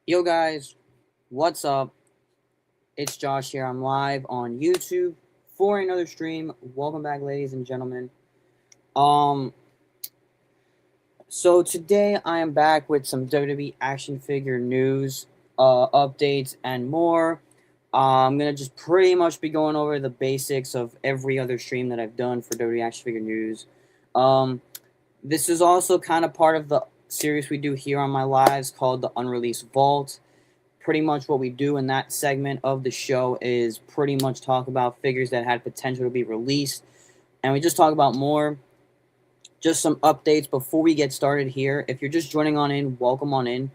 Yo guys, what's up? It's Josh here. I'm live on YouTube for another stream. Welcome back, ladies and gentlemen. Um, so today I am back with some WWE action figure news, updates, and more. I'm gonna just pretty much be going over the basics of every other stream that I've done for WWE action figure news. Um, this is also kind of part of the series we do here on my lives called the Unreleased Vault. Pretty much what we do in that segment of the show is pretty much talk about figures that had potential to be released, and we just talk about more. Just some updates before we get started here. If you're just joining on in, welcome on in.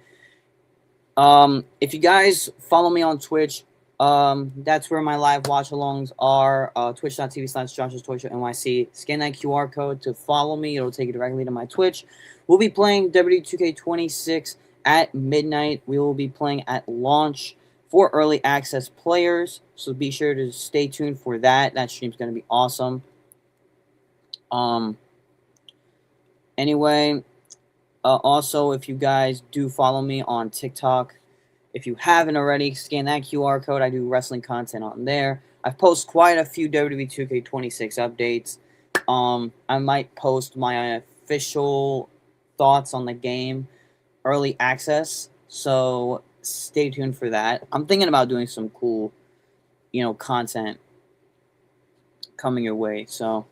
If you guys follow me on Twitch, that's where my live watch-alongs are. Twitch.tv/Josh's Toy Show NYC. Scan that QR code to follow me. It'll take you directly to my Twitch. We'll be playing WWE2K26 at midnight. We will be playing at launch for early access players. So be sure to stay tuned for that. That stream's going to be awesome. Anyway, also, if you guys do follow me on TikTok, if you haven't already, scan that QR code. I do wrestling content on there. I've posted quite a few WWE 2K26 updates. I might post my official thoughts on the game early access, so stay tuned for that. I'm thinking about doing some cool, content coming your way. So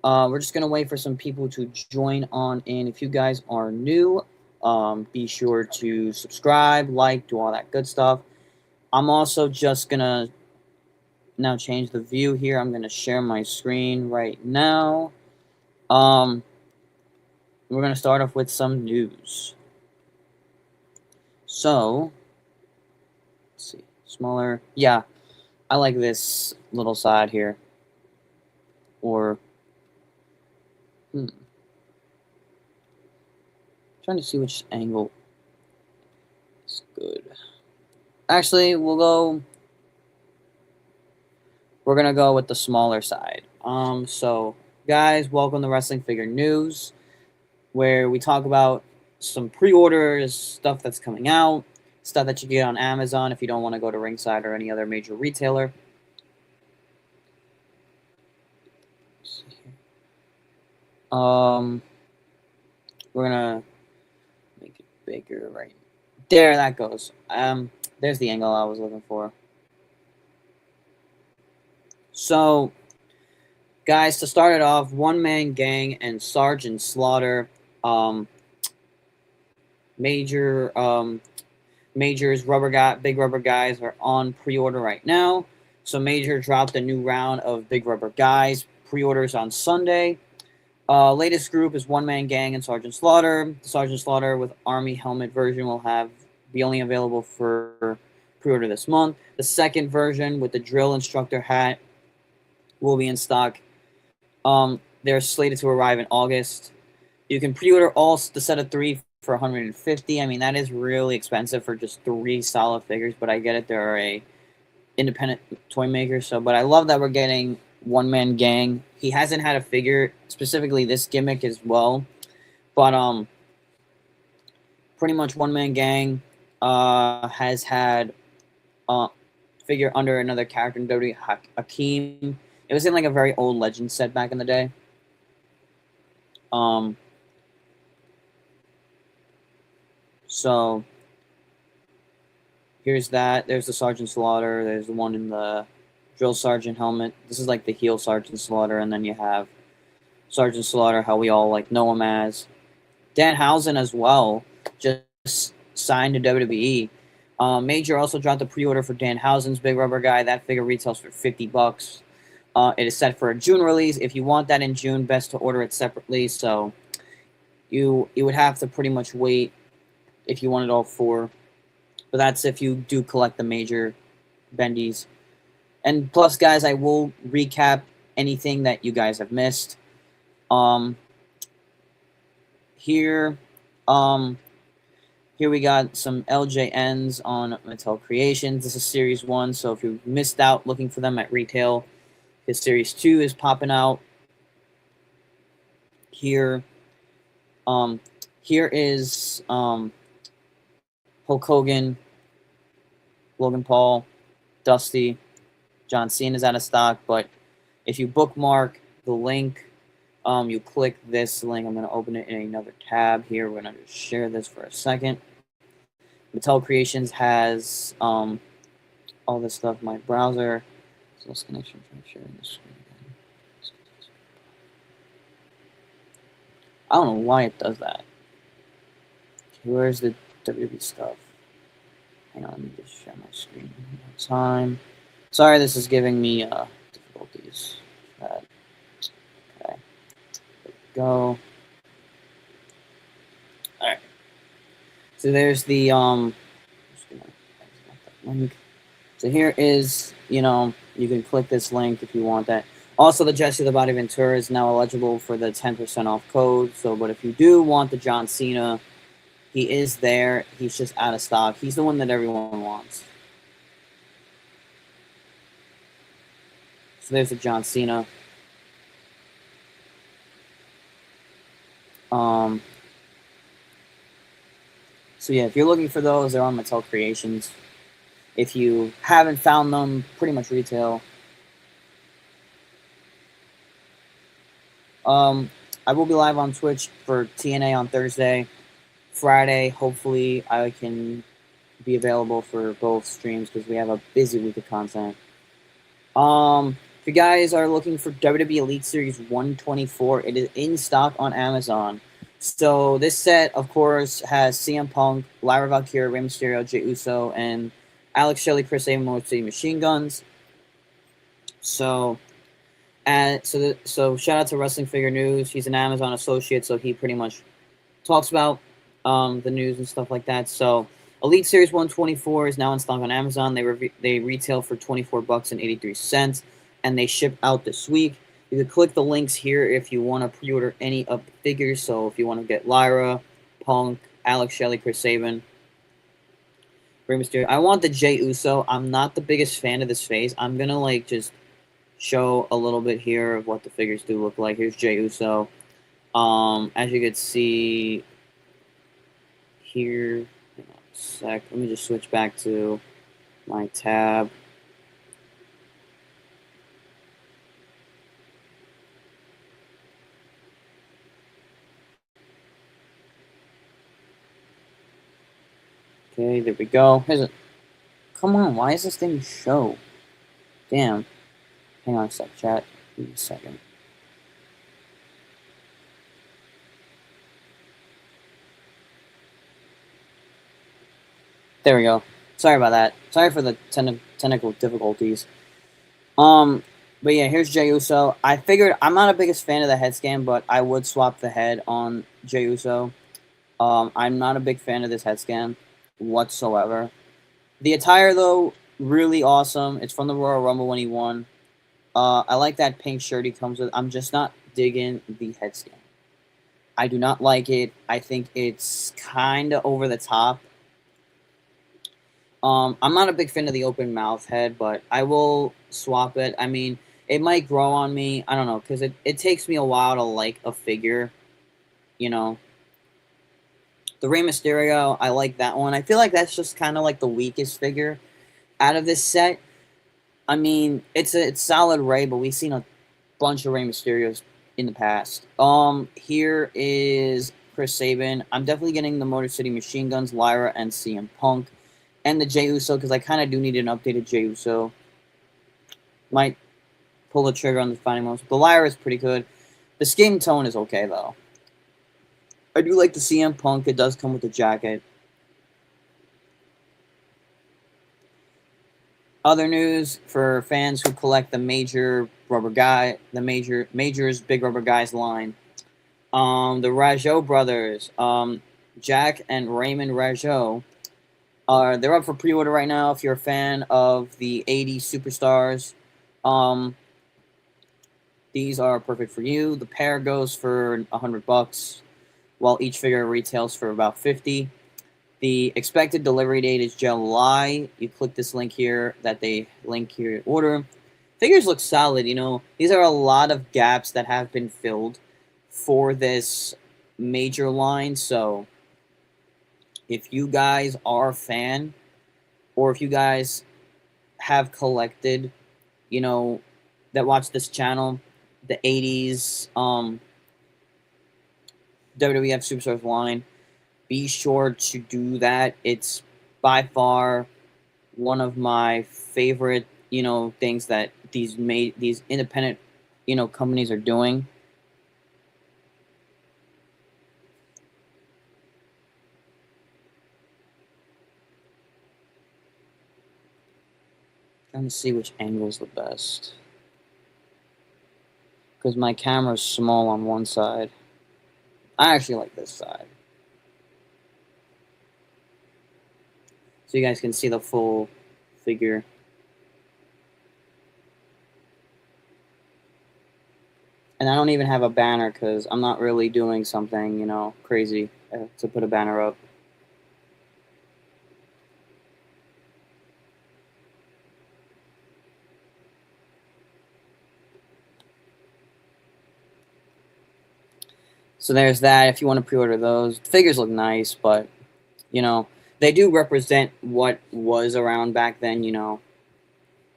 we're just gonna wait for some people to join on in. If you guys are new, be sure to subscribe, like, do all that good stuff. I'm also just gonna now change the view here. I'm gonna share my screen right now. We're gonna start off with some news. So, let's see, smaller. Yeah, I like this little side here. Or, trying to see which angle is good. Actually, we're gonna go with the smaller side. So guys, welcome to Wrestling Figure News, where we talk about some pre-orders, stuff that's coming out, stuff that you get on Amazon if you don't want to go to Ringside or any other major retailer. We're gonna make it bigger right there. That goes. There's the angle I was looking for. So, guys, to start it off, One Man Gang and Sergeant Slaughter, majors, Big Rubber Guys are on pre-order right now. So Major dropped a new round of Big Rubber Guys pre-orders on Sunday. Latest group is One Man Gang and Sergeant Slaughter. The Sergeant Slaughter with Army helmet version will be only available for pre-order this month. The second version with the drill instructor hat will be in stock. They're slated to arrive in August. You can pre-order all the set of 3 for $150. I mean, that is really expensive for just 3 solid figures, but I get it. They're a independent toy maker. So, but I love that we're getting One Man Gang. He hasn't had a figure, specifically this gimmick as well, but pretty much One Man Gang has had figure under another character in WWE, Hakeem. It was in like a very old Legend set back in the day. So here's that. There's the Sergeant Slaughter. There's the one in the Drill Sergeant helmet. This is like the heel Sergeant Slaughter, and then you have Sergeant Slaughter, how we all like know him as. Danhausen as well, just signed to WWE. Major also dropped the pre-order for Danhausen's Big Rubber Guy. That figure retails for $50. It is set for a June release. If you want that in June, best to order it separately. So you would have to pretty much wait if you wanted all 4. But that's if you do collect the major bendies. And plus, guys, I will recap anything that you guys have missed. Here we got some LJNs on Mattel Creations. This is Series 1, so if you missed out looking for them at retail, his Series 2 is popping out. Here is Hulk Hogan, Logan Paul, Dusty, John Cena is out of stock, but if you bookmark the link, you click this link. I'm going to open it in another tab here. We're going to just share this for a second. Mattel Creations has all this stuff in my browser. So let's connection from sharing the screen again. I don't know why it does that. Okay, where's the WWE stuff? Hang on, let me just share my screen one more time. Sorry, this is giving me difficulties. Okay, there we go. Alright. So there's the just gonna that link. So here is, you can click this link if you want that. Also, the Jesse the Body Ventura is now eligible for the 10% off code. So, but if you do want the John Cena, he is there. He's just out of stock. He's the one that everyone wants. So there's the John Cena. So yeah, if you're looking for those, they're on Mattel Creations. If you haven't found them, pretty much retail. I will be live on Twitch for TNA on Thursday. Friday, hopefully, I can be available for both streams because we have a busy week of content. If you guys are looking for WWE Elite Series 124, it is in stock on Amazon. So this set, of course, has CM Punk, Lyra Valkyria, Rey Mysterio, Jey Uso, and Alex Shelley, Chris Sabin, Motor City Machine Guns. So shout out to Wrestling Figure News. He's an Amazon associate, so he pretty much talks about the news and stuff like that. So Elite Series 124 is now in stock on Amazon. They retail for $24.83, and they ship out this week. You can click the links here if you want to pre-order any of the figures. So if you want to get Lyra, Punk, Alex Shelley, Chris Sabin, Rey Mysterio. I want the Jey Uso. I'm not the biggest fan of this face. I'm gonna just show a little bit here of what the figures do look like. Here's Jey Uso. As you can see here, hang on a sec. Let me just switch back to my tab. Okay, there we go. Here's it. Come on, why is this thing show? Damn. Hang on a sec, chat. Give me a second. There we go. Sorry about that. Sorry for the technical difficulties. But yeah, here's Jey Uso. I figured I'm not a biggest fan of the head scan, but I would swap the head on Jey Uso. I'm not a big fan of this head scan whatsoever. The attire, though, really awesome. It's from the Royal Rumble when he won. I like that pink shirt he comes with. I'm just not digging the head scan. I do not like it. I think it's kind of over the top. I'm not a big fan of the open mouth head, but I will swap it. I mean, it might grow on me. I don't know, because it takes me a while to like a figure, The Rey Mysterio, I like that one. I feel like that's just kind of like the weakest figure out of this set. I mean, it's solid Rey, but we've seen a bunch of Rey Mysterios in the past. Here is Chris Sabin. I'm definitely getting the Motor City Machine Guns, Lyra, and CM Punk. And the Jey Uso, because I kind of do need an updated Jey Uso. Might pull the trigger on the Defining Moments. The Lyra is pretty good. The skin tone is okay, though. I do like the CM Punk. It does come with the jacket. Other news for fans who collect the major rubber guy, the Major's Big Rubber Guys line. The Rougeau brothers, Jack and Raymond Rougeau, they're up for pre-order right now. If you're a fan of the 80s superstars, these are perfect for you. The pair goes for $100, while each figure retails for about $50. The expected delivery date is July. You click this link here that they link here order. Figures look solid, These are a lot of gaps that have been filled for this major line, so if you guys are a fan, or if you guys have collected, you know, that watch this channel, the 80s WWF Superstars line, be sure to do that. It's by far one of my favorite, things that these independent, companies are doing. Trying to see which angle is the best, because my camera's small on one side. I actually like this side, so you guys can see the full figure. And I don't even have a banner because I'm not really doing something, crazy to put a banner up. So there's that. If you want to pre-order those, the figures look nice, but they do represent what was around back then,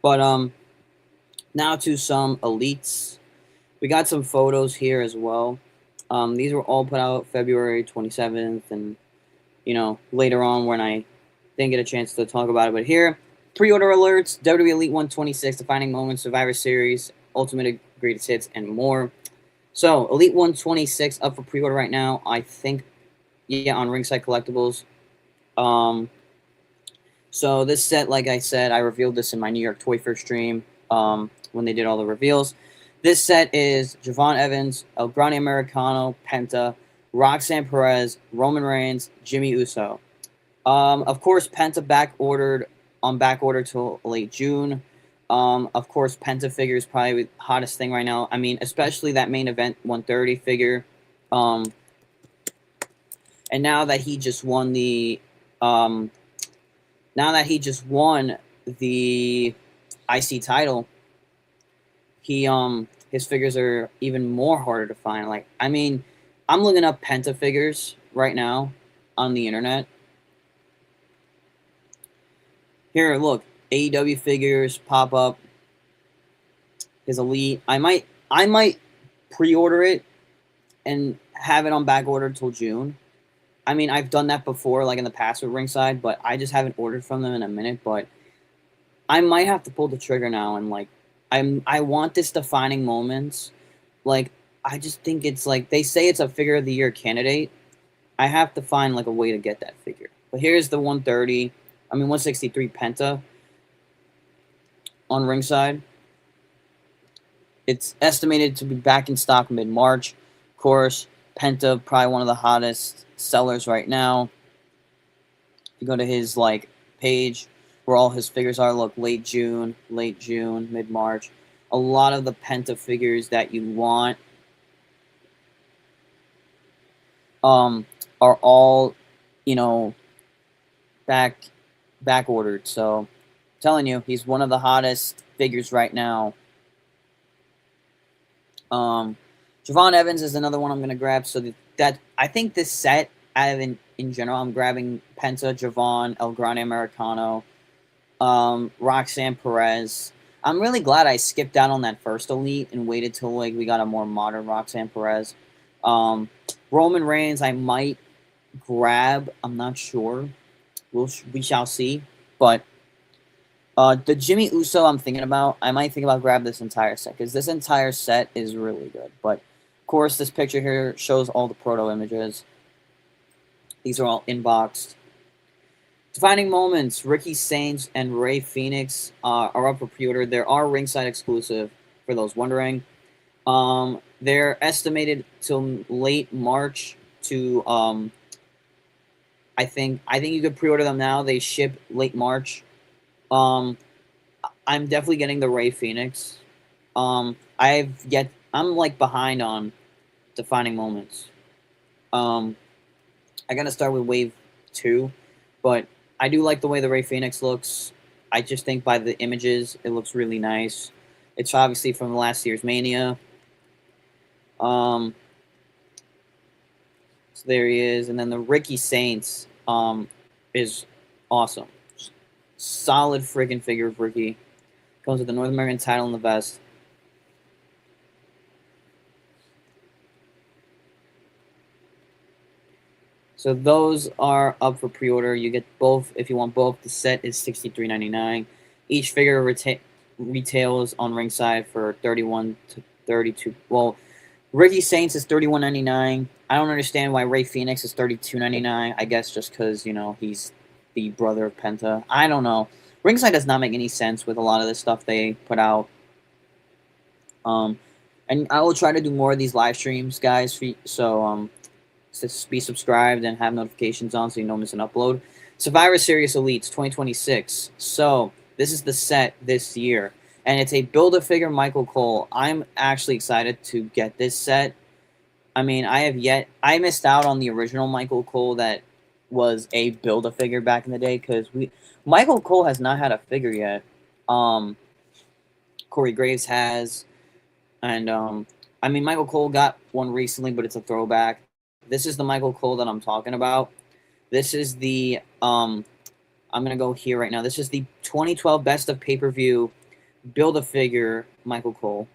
But now to some elites. We got some photos here as well. These were all put out February 27th, and later on when I didn't get a chance to talk about it. But here, pre-order alerts: WWE Elite 126, Defining Moments, Survivor Series, Ultimate Greatest Hits, and more. So, Elite 126 up for pre-order right now. I think, yeah, on Ringside Collectibles. So this set, like I said, I revealed this in my New York Toy Fair stream when they did all the reveals. This set is Javon Evans, El Grande Americano, Penta, Roxanne Perez, Roman Reigns, Jimmy Uso. Of course, Penta back order till late June. Of course, Penta figure is probably the hottest thing right now. I mean, especially that main event 130 figure. And now that he just won the IC title, his figures are even more harder to find. Like, I mean, I'm looking up Penta figures right now on the internet. Here, look, AEW figures pop up. His Elite. I might pre-order it and have it on back order till June. I mean, I've done that before, like in the past with Ringside, but I just haven't ordered from them in a minute. But I might have to pull the trigger now, and like, I want this Defining Moments. Like, I just think it's like, they say it's a figure of the year candidate. I have to find like a way to get that figure. But here's the 163 Penta on Ringside. It's estimated to be back in stock mid-March. Of course, Penta, probably one of the hottest sellers right now. If you go to his like page where all his figures are, look, late June, mid-March. A lot of the Penta figures that you want are all, back ordered. So, I'm telling you, he's one of the hottest figures right now. Javon Evans is another one I'm going to grab. So that I think this set, in general, I'm grabbing Penta, Javon, El Grande Americano, Roxanne Perez. I'm really glad I skipped out on that first Elite and waited till like we got a more modern Roxanne Perez. Roman Reigns, I might grab. I'm not sure. We shall see. But the Jimmy Uso I'm thinking about, I might think about grab this entire set, because this entire set is really good. But, of course, this picture here shows all the proto images. These are all inboxed. Defining Moments, Ricky Saints and Ray Phoenix are up for pre-order. There are Ringside exclusive, for those wondering. They're estimated till late March to, I think you could pre-order them now. They ship late March. I'm definitely getting the Ray Phoenix. I'm like behind on Defining Moments. I gotta start with Wave 2, but I do like the way the Ray Phoenix looks. I just think by the images, it looks really nice. It's obviously from last year's Mania. So there he is, and then the Ricky Saints. is awesome. Solid freaking figure of Ricky. Comes with the North American title and the vest. So those are up for pre-order. You get both if you want both. The set is $63.99. Each figure retails on Ringside for 31 to 32. Well, Ricky Saints is $31.99. I don't understand why Ray Phoenix is $32.99. I guess just because he's the brother of Penta. I don't know. Ringside does not make any sense with a lot of the stuff they put out. And I will try to do more of these live streams, guys. So be subscribed and have notifications on so you don't miss an upload. Survivor Series Elites 2026. So this is the set this year, and it's a Build-A-Figure Michael Cole. I'm actually excited to get this set. I mean, I missed out on the original Michael Cole that was a Build-A-Figure back in the day because Michael Cole has not had a figure yet. Corey Graves has, and I mean, Michael Cole got one recently, but it's a throwback. This is the Michael Cole that I'm talking about. This is the I'm gonna go here right now. This is the 2012 Best of Pay-Per-View Build-A-Figure Michael Cole.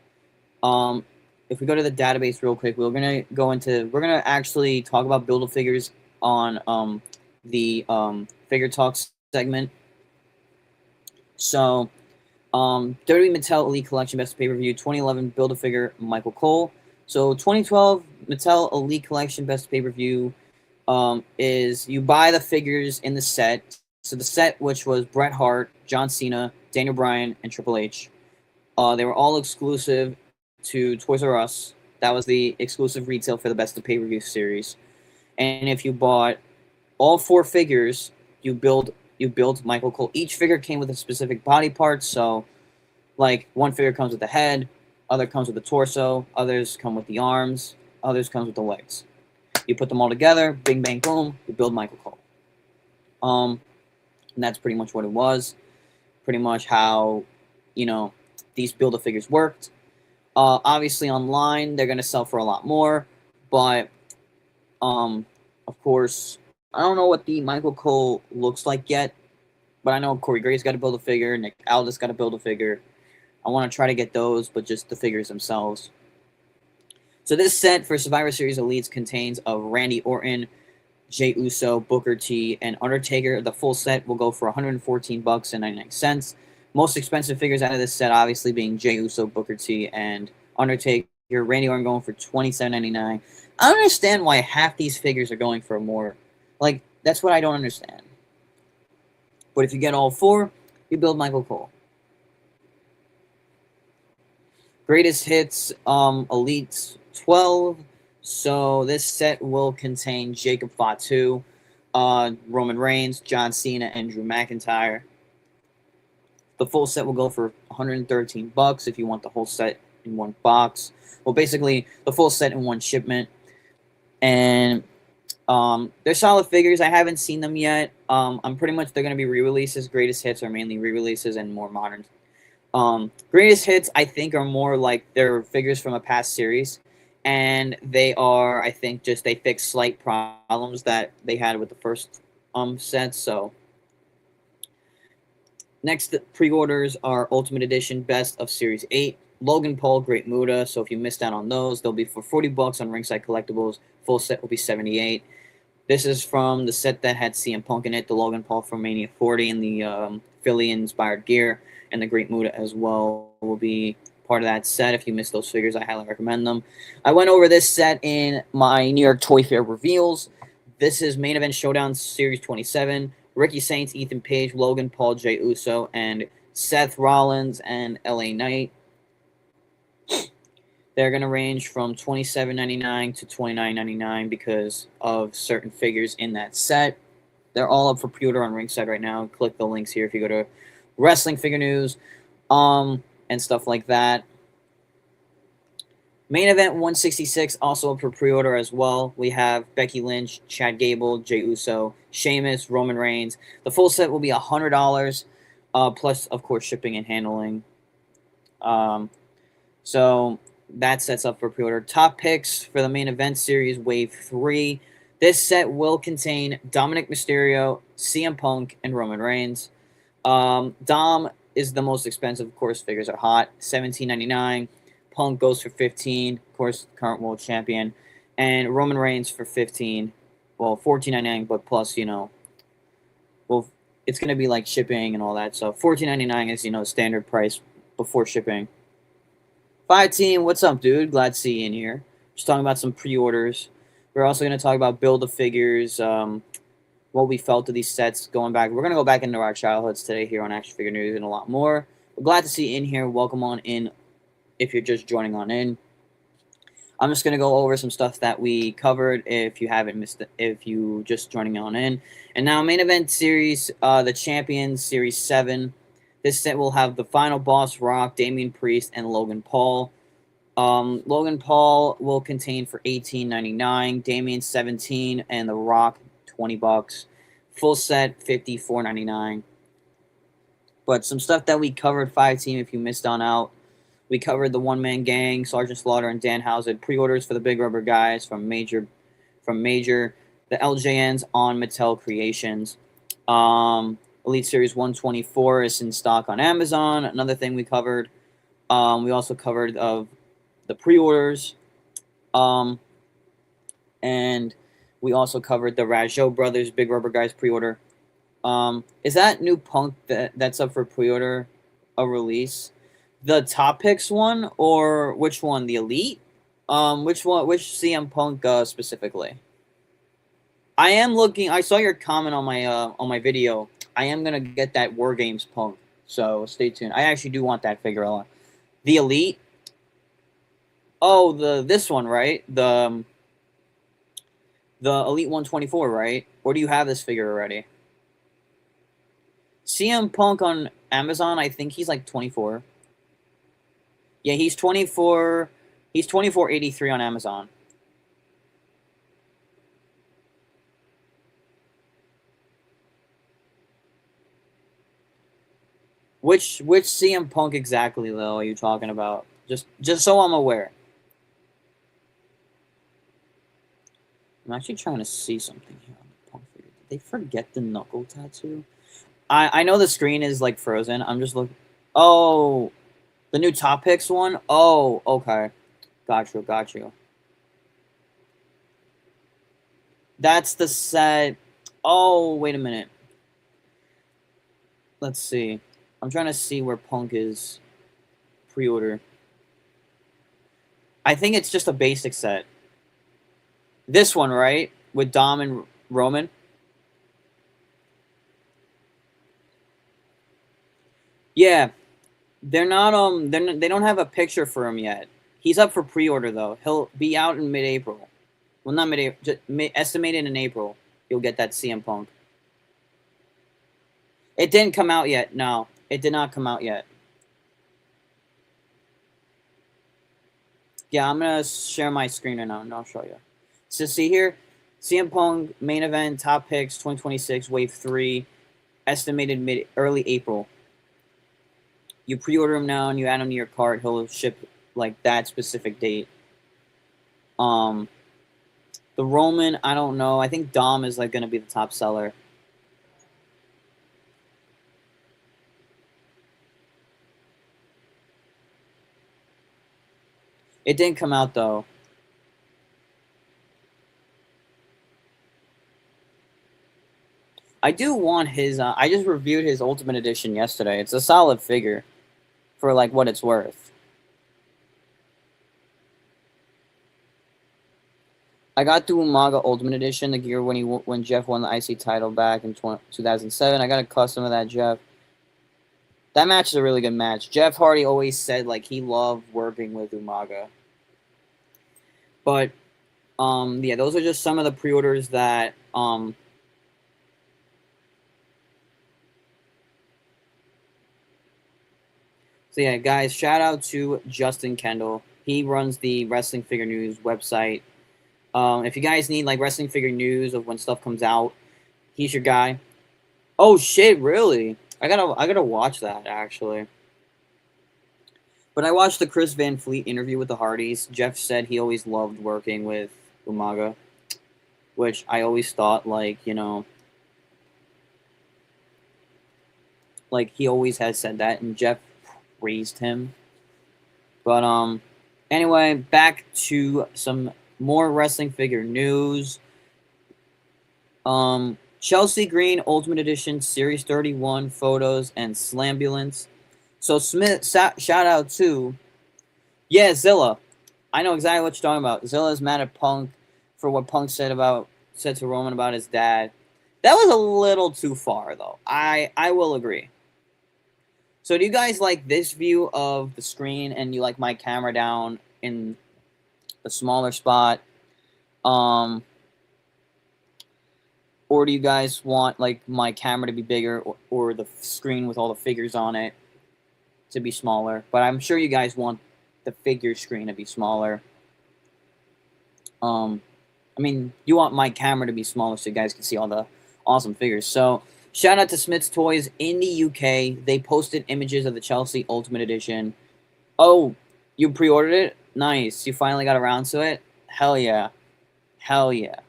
If we go to the database real quick, we're gonna actually talk about Build-A-Figures on the Figure Talks segment. So WWE Mattel Elite Collection Best of Pay-Per-View 2011 Build-A-Figure Michael Cole. So 2012 Mattel Elite Collection Best Pay-Per-View is you buy the figures in the set. So the set, which was Bret Hart, John Cena, Daniel Bryan, and Triple H. They were all exclusive to Toys R Us. That was the exclusive retail for the Best of Pay-Per-View series. And if you bought all 4 figures, you build Michael Cole. Each figure came with a specific body part. So, like, one figure comes with the head, other comes with the torso, others come with the arms, others comes with the legs. You put them all together, bing, bang, boom, you build Michael Cole. And that's pretty much what it was. Pretty much how, these Build-A-Figures worked. Obviously, online, they're going to sell for a lot more. But, of course, I don't know what the Michael Cole looks like yet. But I know Corey Graves got to build a figure. Nick Aldis got to build a figure. I want to try to get those, but just the figures themselves. So this set for Survivor Series Elites contains of Randy Orton, Jey Uso, Booker T, and Undertaker. The full set will go for $114.99. Most expensive figures out of this set, obviously, being Jey Uso, Booker T, and Undertaker. Randy Orton going for $27.99. I don't understand why half these figures are going for more. Like, that's what I don't understand. But if you get all 4, you build Michael Cole. Greatest Hits Elite 12. So this set will contain Jacob Fatu, Roman Reigns, John Cena, and Drew McIntyre. The full set will go for $113 if you want the whole set in one box. Well, basically, the full set in one shipment. And they're solid figures. I haven't seen them yet. I'm pretty much they're going to be re-releases. Greatest Hits are mainly re-releases and more modern. Greatest Hits, I think, are more like they're figures from a past series. And they are, I think, they fix slight problems that they had with the first set. So next pre-orders are Ultimate Edition Best of Series 8, Logan Paul, Great Muta. So if you missed out on those, they'll be for $40 on Ringside Collectibles. Full set will be $78. This is from the set that had CM Punk in it, the Logan Paul from Mania 40, and the Philly-inspired gear, and the Great Muta as well will be part of that set. If you missed those figures, I highly recommend them. I went over this set in my New York Toy Fair reveals. This is Main Event Showdown Series 27. Ricky Saints, Ethan Page, Logan Paul, Jey Uso, and Seth Rollins and LA Knight. They're going to range from $27.99 to $29.99 because of certain figures in that set. They're all up for pre-order on Ringside right now. Click the links here if you go to Wrestling Figure News and stuff like that. Main Event 166 also up for pre-order as well. We have Becky Lynch, Chad Gable, Jey Uso, Sheamus, Roman Reigns. The full set will be $100 plus, of course, shipping and handling. So that sets up for pre-order. Top picks for the Main Event Series Wave 3. This set will contain Dominic Mysterio, CM Punk, and Roman Reigns. Dom is the most expensive, of course. Figures are hot, $17.99. Punk goes for 15, of course, current world champion, and Roman Reigns for 15. Well, 14.99, but plus, well, it's gonna be like shipping and all that. So 14.99 is standard price before shipping. 5 Team, what's up, dude? Glad to see you in here. Just talking about some pre-orders. We're also gonna talk about Build-A-Figures, what we felt of these sets going back. We're gonna go back into our childhoods today here on Action Figure News and a lot more. We're glad to see you in here. Welcome on in if you're just joining on in. I'm just gonna go over some stuff that we covered if you haven't missed it, if you just joining on in. And now main event series, the Champions Series 7. This set will have the final boss, Rock, Damian Priest, and Logan Paul. Logan Paul will contain for $18.99, Damian 17, and The Rock $20. Full set $54.99. But some stuff that we covered 5 Team if you missed on out. We covered the One Man Gang, Sergeant Slaughter and Danhausen. Pre-orders for the Big Rubber Guys from Major, the LJNs on Mattel Creations. Elite Series 124 is in stock on Amazon. Another thing we covered. We also covered of the pre-orders. And we also covered the Rajot Brothers Big Rubber Guys pre-order. Is that new Punk that's up for pre-order a release? The Top Picks one, or which one? The Elite? Which one? Which CM Punk specifically? I am looking. I saw your comment on my video. I am gonna get that War Games Punk, so stay tuned. I actually do want that figure a lot. The Elite. Oh, this one, right? The Elite 124, right? Or do you have this figure already? CM Punk on Amazon, I think he's like 24. Yeah, he's 24. He's 24.83 on Amazon. Which CM Punk exactly though are you talking about? Just so I'm aware. I'm actually trying to see something here on the Punk figure. Did they forget the knuckle tattoo? I know the screen is like frozen. I'm just looking. Oh, the new Top Picks one? Oh, okay. Got you. That's the set. Oh, wait a minute. Let's see. I'm trying to see where Punk is pre-order. I think it's just a basic set. This one, right? With Dom and Roman. Yeah. They're not they don't have a picture for him yet. He's up for pre-order though. He'll be out in mid-April. Well, not mid-April, just estimated in April. You'll get that CM Punk. It didn't come out yet. No, it did not come out yet. Yeah, I'm gonna share my screen right now and I'll show you. So see here, CM Punk main event Top Picks 2026 Wave 3, estimated early April. You pre-order him now and you add him to your cart, he'll ship like that specific date. The Roman, I don't know. I think Dom is like gonna be the top seller. It didn't come out though. I do want his. I just reviewed his Ultimate Edition yesterday. It's a solid figure, for like what it's worth. I got the Umaga Ultimate Edition, the gear when Jeff won the IC title back in 2007. I got a custom of that Jeff. That match is a really good match. Jeff Hardy always said like he loved working with Umaga. But yeah, those are just some of the pre-orders that so yeah, guys, shout out to Justin Kendall. He runs the Wrestling Figure News website. If you guys need like wrestling figure news of when stuff comes out, he's your guy. Oh shit, really? I gotta watch that actually. But I watched the Chris Van Fleet interview with the Hardys. Jeff said he always loved working with Umaga. which I always thought, like, like he always has said that, and Jeff praised him. But anyway, back to some more wrestling figure news. Chelsea Green Ultimate Edition Series 31 photos and Slambulance. So Smith, shout out to, yeah, Zilla. I know exactly what you're talking about. Zilla's mad at Punk for what Punk said to Roman about his dad. That was a little too far, though. I will agree. So do you guys like this view of the screen, and you like my camera down in the smaller spot? Or do you guys want like my camera to be bigger, or the screen with all the figures on it to be smaller? But I'm sure you guys want the figure screen to be smaller. I mean, you want my camera to be smaller so you guys can see all the awesome figures. So shout out to Smith's Toys in the UK. They posted images of the Chelsea Ultimate Edition. Oh, you pre-ordered it? Nice. You finally got around to it? Hell yeah. Hell yeah.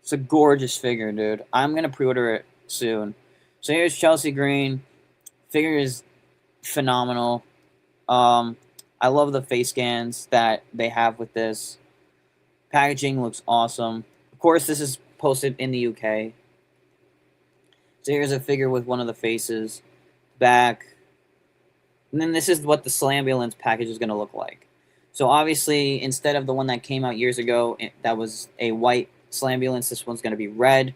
It's a gorgeous figure, dude. I'm going to pre-order it soon. So here's Chelsea Green. Figure is phenomenal. I love the face scans that they have with this. Packaging looks awesome. Of course, this is posted in the UK. So here's a figure with one of the faces. Back. And then this is what the Slambulance package is going to look like. So obviously, instead of the one that came out years ago, that was a white Slambulance, this one's going to be red.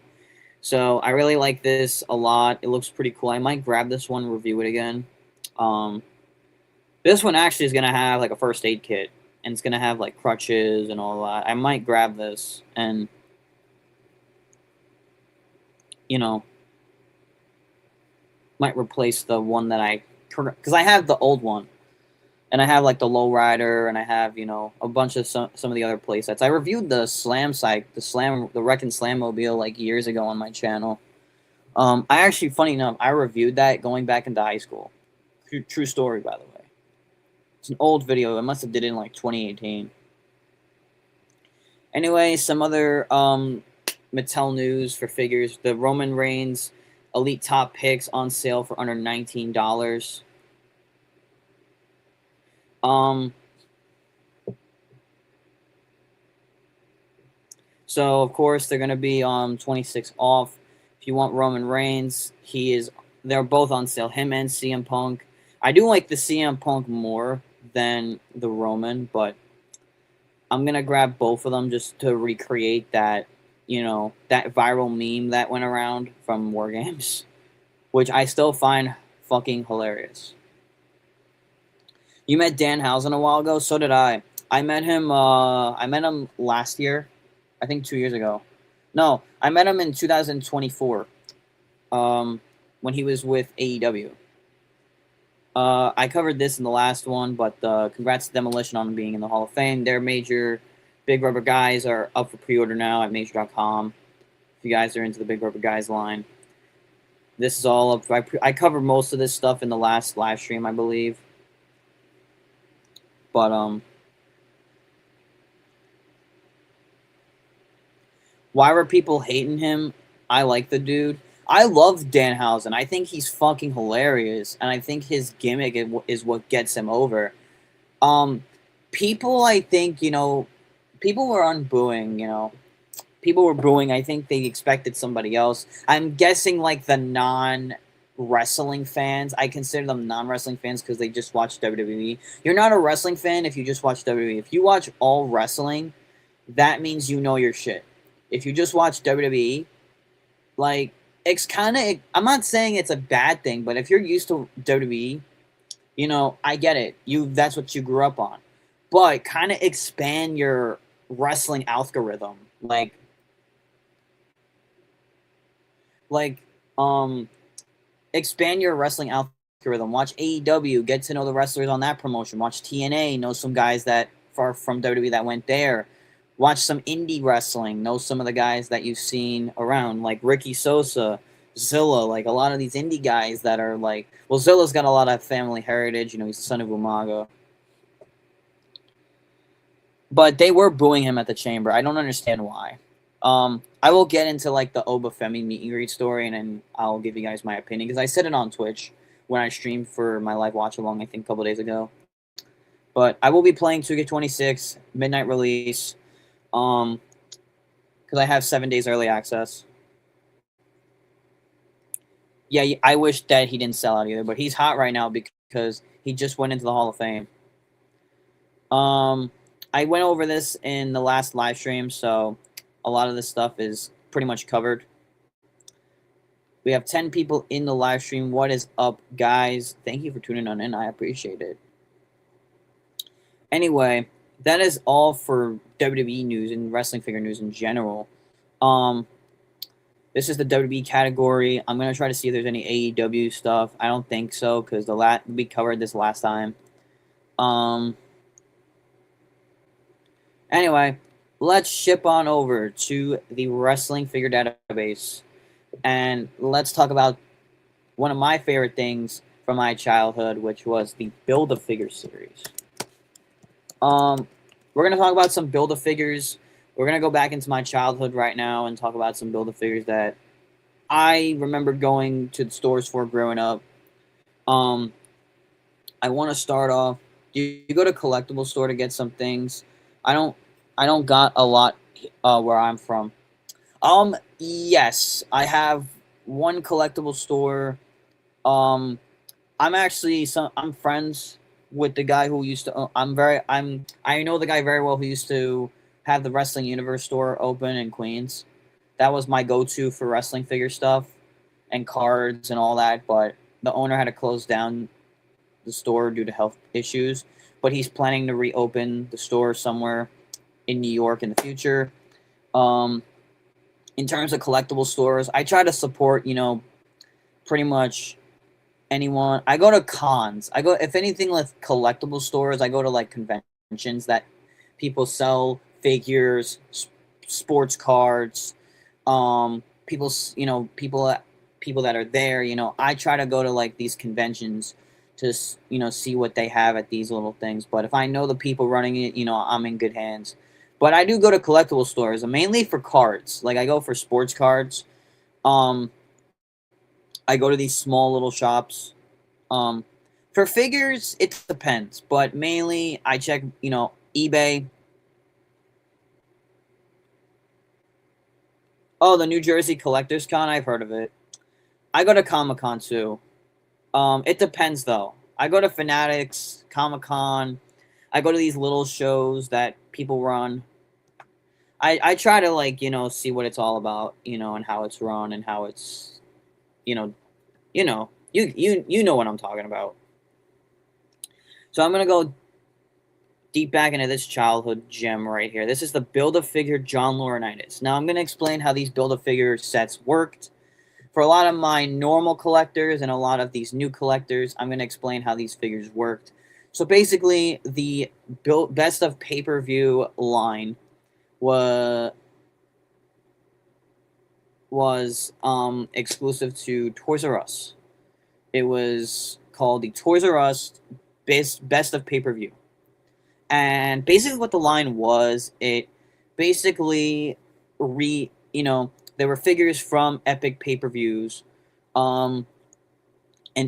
So I really like this a lot. It looks pretty cool. I might grab this one and review it again. This one actually is going to have like a first aid kit. And it's going to have like crutches and all that. I might grab this and, might replace the one that because I have the old one. And I have like the Lowrider, and I have, a bunch of some of the other playsets. I reviewed the the Wreck and Slam Mobile like years ago on my channel. I actually, funny enough, I reviewed that going back into high school. True story, by the way. It's an old video. I must have did it in like 2018. Anyway, some other Mattel news for figures. The Roman Reigns Elite Top Picks on sale for under $19. So of course they're gonna be 26 off. If you want Roman Reigns, they're both on sale. Him and CM Punk. I do like the CM Punk more than the Roman, but I'm gonna grab both of them just to recreate that, that viral meme that went around from War Games, which I still find fucking hilarious. You met Danhausen a while ago, so did I. I met him last year, I think 2 years ago. No, I met him in 2024, when he was with AEW. I covered this in the last one, but congrats to Demolition on being in the Hall of Fame. Their major Big Rubber Guys are up for pre-order now at Major.com. If you guys are into the Big Rubber Guys line. This is all up. I covered most of this stuff in the last live stream, I believe. But, why were people hating him? I like the dude. I love Danhausen. I think he's fucking hilarious, and I think his gimmick is what gets him over. People, I think, people were unbooing, people were booing. I think they expected somebody else. I'm guessing, like, the non-wrestling fans. I consider them non-wrestling fans because they just watch WWE. You're not a wrestling fan if you just watch WWE. If you watch all wrestling, that means you know your shit. If you just watch WWE, like, it's kind of, I'm not saying it's a bad thing, but if you're used to WWE, I get it. That's what you grew up on. But kind of expand your wrestling algorithm. Expand your wrestling algorithm. Watch AEW, get to know the wrestlers on that promotion. Watch TNA, know some guys that far from WWE that went there. Watch some indie wrestling, know some of the guys that you've seen around, like Ricky Sosa, Zilla, like a lot of these indie guys that are like, well, Zilla's got a lot of family heritage, he's the son of Umaga. but they were booing him at the chamber. I don't understand why. I will get into like the Obafemi meet and greet story, and then I'll give you guys my opinion because I said it on Twitch when I streamed for my live watch along. I think a couple days ago. But I will be playing 2K26 midnight release, because I have 7 days early access. Yeah, I wish that he didn't sell out either, but he's hot right now because he just went into the Hall of Fame. I went over this in the last live stream, so a lot of this stuff is pretty much covered. We have 10 people in the live stream. What is up, guys? Thank you for tuning on in. I appreciate it. Anyway, that is all for WWE news and wrestling figure news in general. This is the WWE category. I'm gonna try to see if there's any AEW stuff. I don't think so because we covered this last time. Anyway, let's ship on over to the wrestling figure database, and let's talk about one of my favorite things from my childhood, which was the Build-A-Figure series. We're gonna talk about some Build-A-Figures. We're gonna go back into my childhood right now and talk about some Build-A-Figures that I remember going to the stores for growing up. I want to start off. Do you go to collectible store to get some things? I don't got a lot where I'm from. Yes, I have one collectible store. I'm friends with the guy who used to I know the guy very well who used to have the Wrestling Universe store open in Queens. That was my go-to for wrestling figure stuff and cards and all that, but the owner had to close down the store due to health issues, but he's planning to reopen the store somewhere in New York in the future. In terms of collectible stores, I try to support, pretty much anyone. I go to cons. If anything, like collectible stores, I go to like conventions that people sell figures, sports cards, people that are there. I try to go to like these conventions to see what they have at these little things. But if I know the people running it, I'm in good hands. But I do go to collectible stores, mainly for cards. Like I go for sports cards. I go to these small little shops. For figures, it depends, but mainly I check, eBay. Oh, the New Jersey Collectors Con, I've heard of it. I go to Comic-Con too. It depends though. I go to Fanatics, Comic-Con. I go to these little shows that people run. I try to see what it's all about, and how it's run and how it's, you know what I'm talking about. So I'm gonna go deep back into this childhood gem right here. This is the Build-A-Figure John Laurinaitis. Now I'm gonna explain how these Build-A-Figure sets worked. For a lot of my normal collectors and a lot of these new collectors, I'm gonna explain how these figures worked. So basically, the best of pay-per-view line was exclusive to Toys R Us. It was called the Toys R Us Best of Pay-Per-View. And basically what the line was, it basically there were figures from epic pay-per-views, and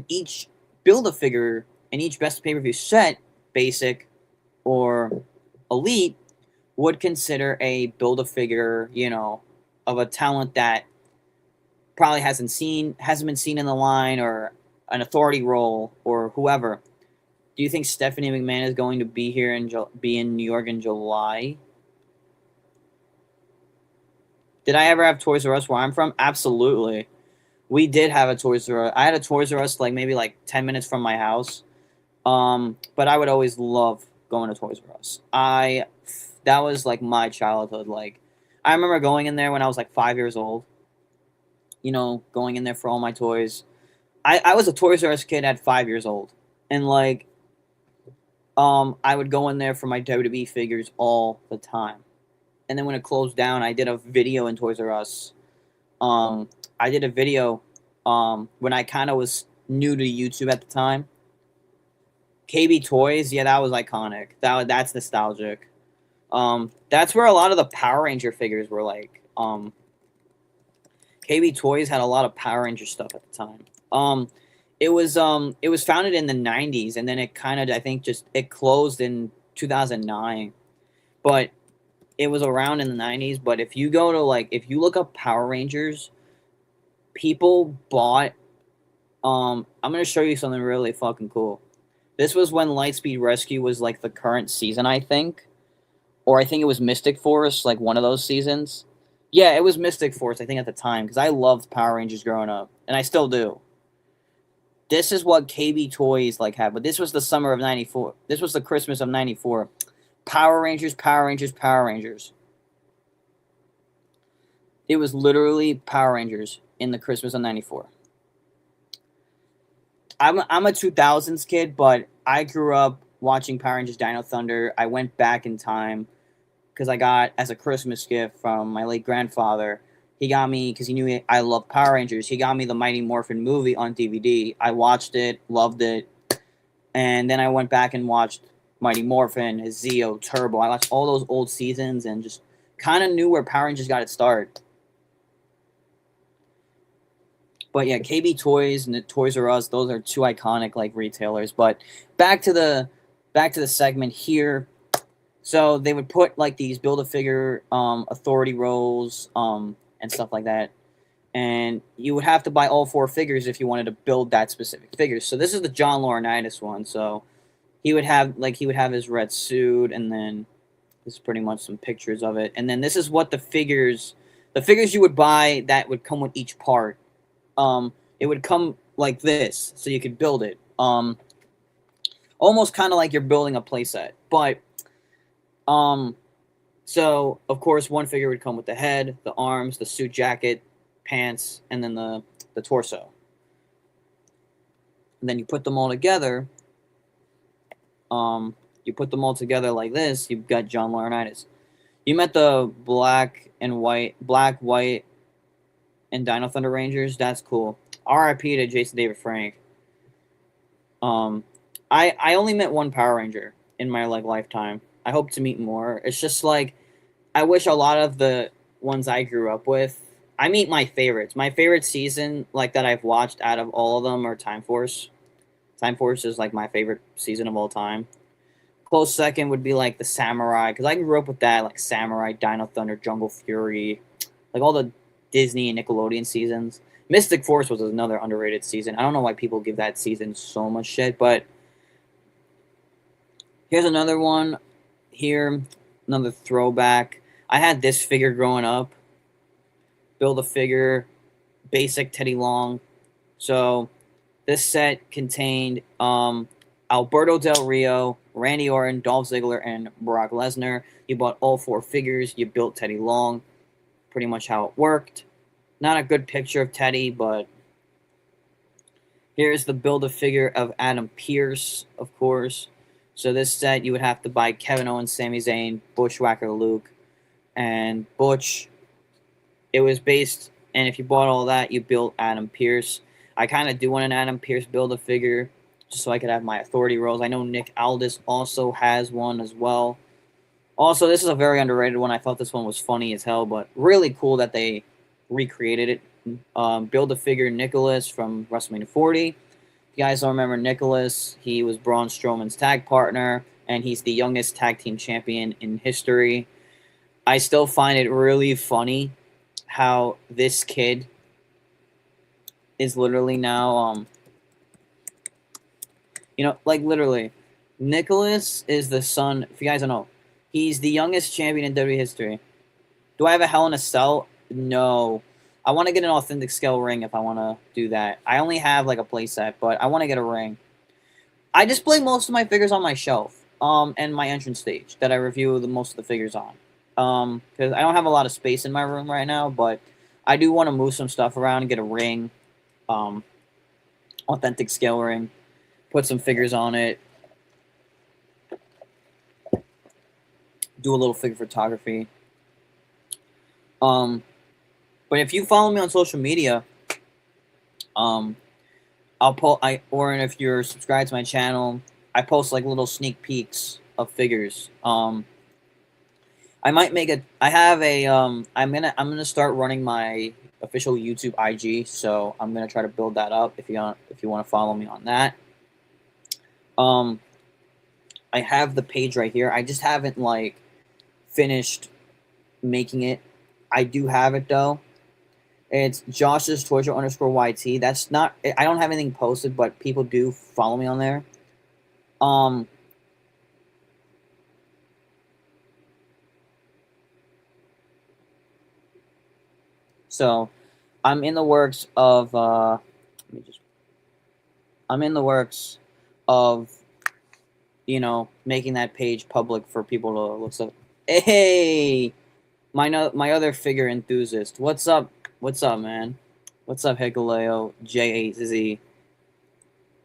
each Build-A-Figure in each Best of Pay-Per-View set, basic or elite, would consider a Build-A-Figure, of a talent that probably hasn't been seen in the line, or an authority role, or whoever. Do you think Stephanie McMahon is going to be here be in New York in July? Did I ever have Toys R Us where I'm from? Absolutely. We did have a Toys R Us. I had a Toys R Us maybe 10 minutes from my house. But I would always love going to Toys R Us. That was my childhood. I remember going in there when I was 5 years old. Going in there for all my toys. I was a Toys R Us kid at 5 years old. And I would go in there for my WWE figures all the time. And then when it closed down, I did a video in Toys R Us. I did a video when I kind of was new to YouTube at the time. KB Toys, yeah, that was iconic. That's nostalgic. That's where a lot of the Power Ranger figures were like. KB Toys had a lot of Power Ranger stuff at the time. It was founded in the 90s, and then it kind of, I think, just it closed in 2009. But it was around in the 90s. But if you go to if you look up Power Rangers, people bought. I'm gonna show you something really fucking cool. This was when Lightspeed Rescue was like the current season, I think, or I think it was Mystic Force, like one of those seasons. Yeah, it was Mystic Force, I think, at the time, because I loved Power Rangers growing up, and I still do. This is what KB Toys like had, but this was the summer of '94. This was the Christmas of '94. Power Rangers, Power Rangers, Power Rangers. It was literally Power Rangers in the Christmas of '94. I'm a 2000s kid, but I grew up watching Power Rangers Dino Thunder. I went back in time because I got, as a Christmas gift from my late grandfather, he got me, because he knew I loved Power Rangers, he got me the Mighty Morphin movie on DVD. I watched it, loved it, and then I went back and watched Mighty Morphin, Zeo, Turbo. I watched all those old seasons and just kind of knew where Power Rangers got its start. But yeah, KB Toys and the Toys R Us, those are two iconic like retailers. But back to the segment here. So they would put like these Build-A-Figure authority rolls and stuff like that. And you would have to buy all 4 figures if you wanted to build that specific figure. So this is the John Laurinaitis one. So he would have his red suit, and then this is pretty much some pictures of it. And then this is what the figures you would buy that would come with each part. It would come like this, so you could build it. Almost kind of like you're building a playset. But so of course one figure would come with the head, the arms, the suit jacket, pants, and then the torso. And then you put them all together. You put them all together like this. You've got John Laurinaitis. You met the black, white, and Dino Thunder Rangers. That's cool. R.I.P. to Jason David Frank. I only met one Power Ranger in my lifetime. I hope to meet more. It's just like I wish a lot of the ones I grew up with. I meet my favorites. My favorite season that I've watched out of all of them are Time Force. Time Force is like my favorite season of all time. Close second would be like the Samurai, because I grew up with that, like Samurai, Dino Thunder, Jungle Fury, like all the Disney and Nickelodeon seasons. Mystic Force was another underrated season. I don't know why people give that season so much shit, but here's another one. Here, another throwback. I had this figure growing up. Build-A-Figure, basic Teddy Long. So this set contained Alberto Del Rio, Randy Orton, Dolph Ziggler, and Brock Lesnar. You bought all 4 figures. You built Teddy Long. Pretty much how it worked. Not a good picture of Teddy, but here's the Build-A-Figure of Adam Pearce, of course. So this set, you would have to buy Kevin Owens, Sami Zayn, Bushwhacker Luke, and Butch. It was based, and if you bought all that, you built Adam Pearce. I kind of do want an Adam Pearce Build-A-Figure, just so I could have my authority rolls. I know Nick Aldis also has one as well. Also, this is a very underrated one. I thought this one was funny as hell, but really cool that they recreated it. Build-A-Figure Nicholas from WrestleMania 40. If you guys don't remember Nicholas, he was Braun Strowman's tag partner, and he's the youngest tag team champion in history. I still find it really funny how this kid is literally now, literally, Nicholas is the son, if you guys don't know, he's the youngest champion in WWE history. Do I have a Hell in a Cell? No. I want to get an authentic scale ring if I want to do that. I only have a playset, but I want to get a ring. I display most of my figures on my shelf, and my entrance stage that I review most of the figures on. Because I don't have a lot of space in my room right now, but I do want to move some stuff around and get a ring, authentic scale ring, put some figures on it, do a little figure photography. But if you follow me on social media, or if you're subscribed to my channel, I post little sneak peeks of figures. I might make a. I have a. I'm gonna start running my official YouTube IG. So I'm gonna try to build that up. If you want to follow me on that. Um, I have the page right here. I just haven't like finished making it. I do have it though. It's Josh's Toy Show underscore YT. That's not. I don't have anything posted, but people do follow me on there. Um, so I'm in the works of. Let me just. I'm in the works of making that page public for people to look up. Hey, my no, my other figure enthusiast. What's up? What's up, man? What's up, Hikuleo J8Z?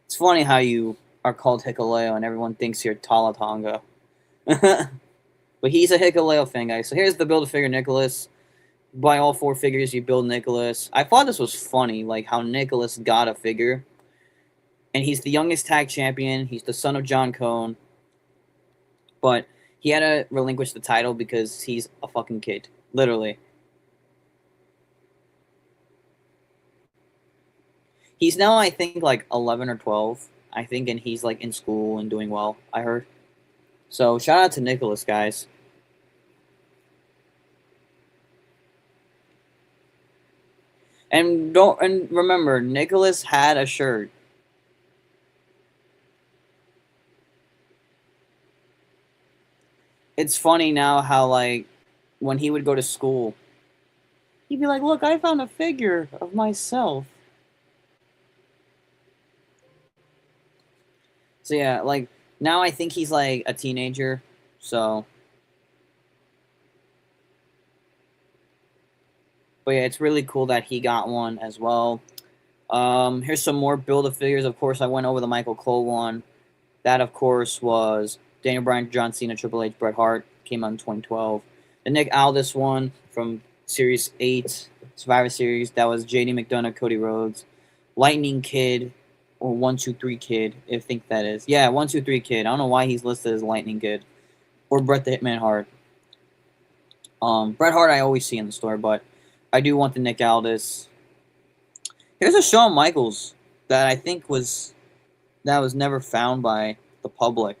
It's funny how you are called Hikuleo and everyone thinks you're Talatonga. But he's a Hikuleo fan, guys. So here's the Build-A-Figure Nicholas. Buy all 4 figures, you build Nicholas. I thought this was funny, like how Nicholas got a figure. And he's the youngest tag champion. He's the son of John Cone. But he had to relinquish the title because he's a fucking kid. Literally. He's now, I think, like 11 or 12. I think, and he's like in school and doing well, I heard. So shout out to Nicholas, guys. And remember, Nicholas had a shirt. It's funny now how like when he would go to school, he'd be like, "Look, I found a figure of myself." So yeah, like now I think he's like a teenager. So, but yeah, it's really cool that he got one as well. Here's some more Build-A-Figures. Of course, I went over the Michael Cole one. That, of course, was Daniel Bryan, John Cena, Triple H, Bret Hart. Came out in 2012. The Nick Aldis one from Series 8, Survivor Series. That was JD McDonough, Cody Rhodes. Lightning Kid, or 123 Kid, I think that is. Yeah, 123 Kid. I don't know why he's listed as Lightning Kid. Or Bret the Hitman Hart. Bret Hart I always see in the store, but I do want the Nick Aldis. Here's a Shawn Michaels that I think was never found by the public.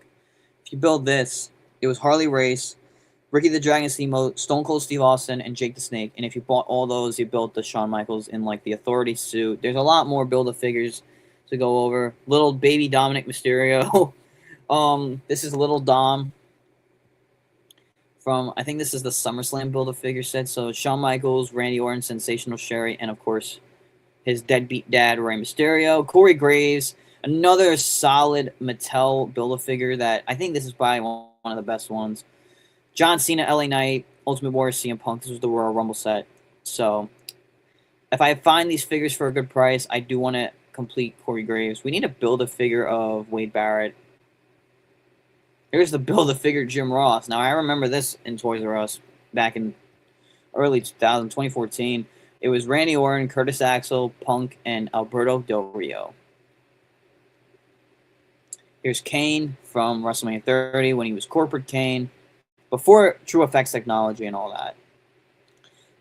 If you build this, it was Harley Race, Ricky the Dragon Steamboat, Stone Cold Steve Austin, and Jake the Snake. And if you bought all those, you built the Shawn Michaels in like the Authority suit. There's a lot more Build-A-Figures to go over. Little baby Dominic Mysterio. This is Little Dom from, I think this is the SummerSlam Build-A-Figure set. So Shawn Michaels, Randy Orton, Sensational Sherry, and of course his deadbeat dad, Rey Mysterio. Corey Graves, another solid Mattel Build-A-Figure that I think this is probably one of the best ones. John Cena, LA Knight, Ultimate Warrior, CM Punk. This was the Royal Rumble set. So if I find these figures for a good price, I do want to complete Corey Graves. We need to build a figure of Wade Barrett. Here's the Build-A-Figure Jim Ross. Now, I remember this in Toys R Us back in early 2014. It was Randy Orton, Curtis Axel, Punk, and Alberto Del Rio. Here's Kane from WrestleMania 30 when he was Corporate Kane, before True Effects technology and all that.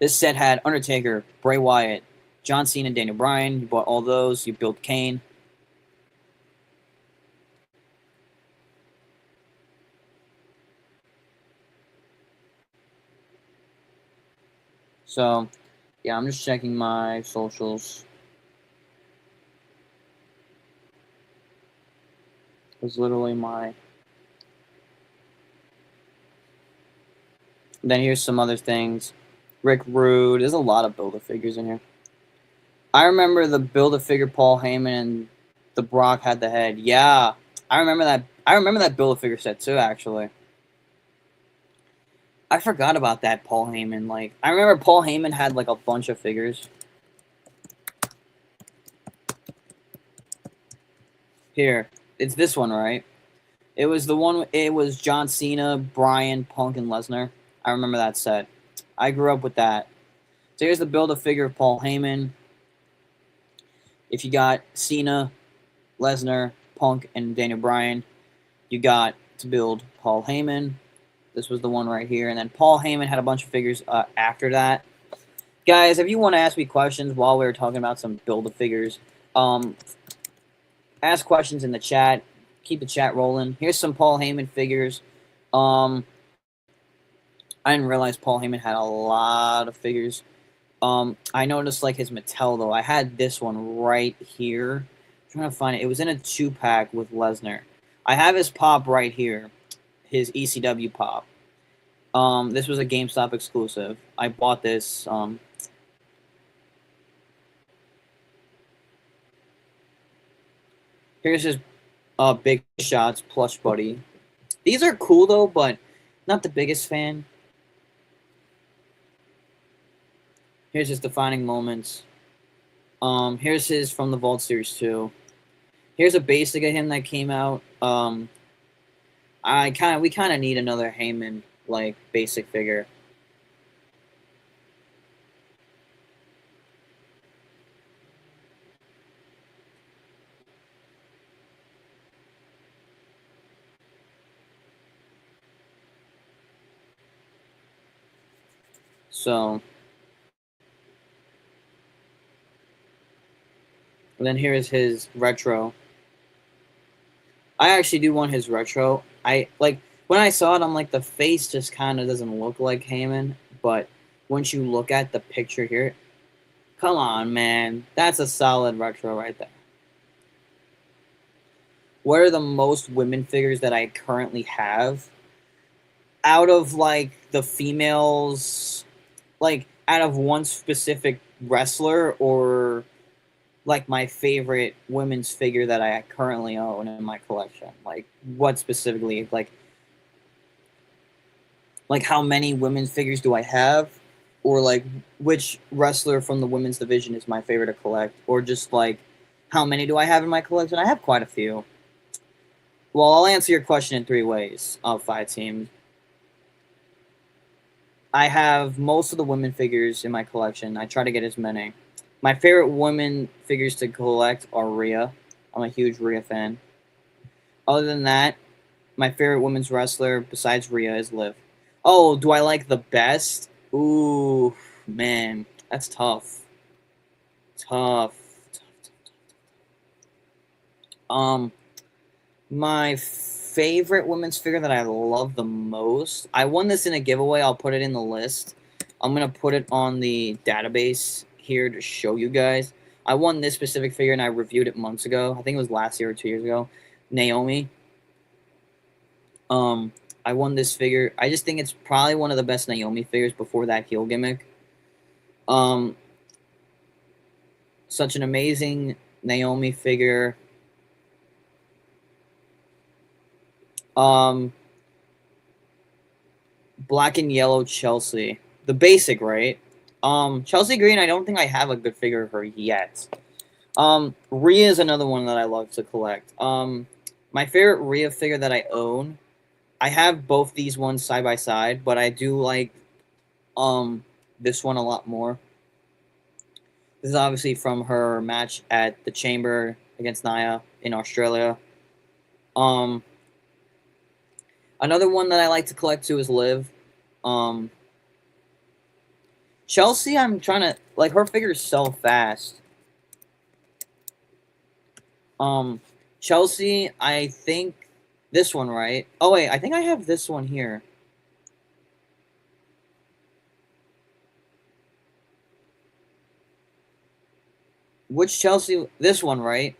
This set had Undertaker, Bray Wyatt, John Cena, and Daniel Bryan. You bought all those. You built Kane. So, yeah, I'm just checking my socials. It was literally my... Then here's some other things. Rick Rude. There's a lot of Build-A-Figures in here. I remember the Build-A-Figure Paul Heyman and the Brock had the head. Yeah, I remember that. I remember that Build-A-Figure set too, actually. I forgot about that Paul Heyman. Like, I remember Paul Heyman had like a bunch of figures. Here, it's this one, right? It was the one. It was John Cena, Bryan, Punk, and Lesnar. I remember that set. I grew up with that. So here's the Build-A-Figure of Paul Heyman. If you got Cena, Lesnar, Punk, and Daniel Bryan, you got to build Paul Heyman. This was the one right here. And then Paul Heyman had a bunch of figures after that. Guys, if you want to ask me questions while we were talking about some Build-A-Figures, ask questions in the chat. Keep the chat rolling. Here's some Paul Heyman figures. I didn't realize Paul Heyman had a lot of figures. I noticed like his Mattel though. I had this one right here. I'm trying to find it. It was in a 2-pack with Lesnar. I have his pop right here. His ECW pop. This was a GameStop exclusive. I bought this. Here's his Big Shots plush buddy. These are cool though, but not the biggest fan. Here's his defining moments. Here's his from the Vault Series 2. Here's a basic of him that came out. We kind of need another Heyman like basic figure. So, and then here is his retro. I actually do want his retro. I like when I saw it, I'm like the face just kind of doesn't look like Heyman, but once you look at the picture here, come on, man, that's a solid retro right there. What are the most women figures that I currently have? Out of like the females, like out of one specific wrestler, or like my favorite women's figure that I currently own in my collection? Like what specifically? Like how many women's figures do I have? Or like which wrestler from the women's division is my favorite to collect? Or just like how many do I have in my collection? I have quite a few. Well, I'll answer your question in 3 ways, Fight Team. I have most of the women figures in my collection. I try to get as many. My favorite women figures to collect are Rhea. I'm a huge Rhea fan. Other than that, my favorite women's wrestler besides Rhea is Liv. Oh, do I like the best? Ooh, man, that's tough. Tough. My favorite women's figure that I love the most. I won this in a giveaway. I'll put it in the list. I'm gonna put it on the database here to show you guys. I won this specific figure and I reviewed it months ago. I think it was last year or 2 years ago. Naomi. I won this figure. I just think it's probably one of the best Naomi figures before that heel gimmick. Such an amazing Naomi figure. Black and yellow Chelsea. The basic, right? Chelsea Green, I don't think I have a good figure of her yet. Rhea is another one that I love to collect. My favorite Rhea figure that I own, I have both these ones side by side, but I do like this one a lot more. This is obviously from her match at the Chamber against Nia in Australia. Another one that I like to collect too is Liv. Chelsea, I'm trying to like her figures sell fast. Chelsea, I think this one, right? Oh wait, I think I have this one here. Which Chelsea? This one, right?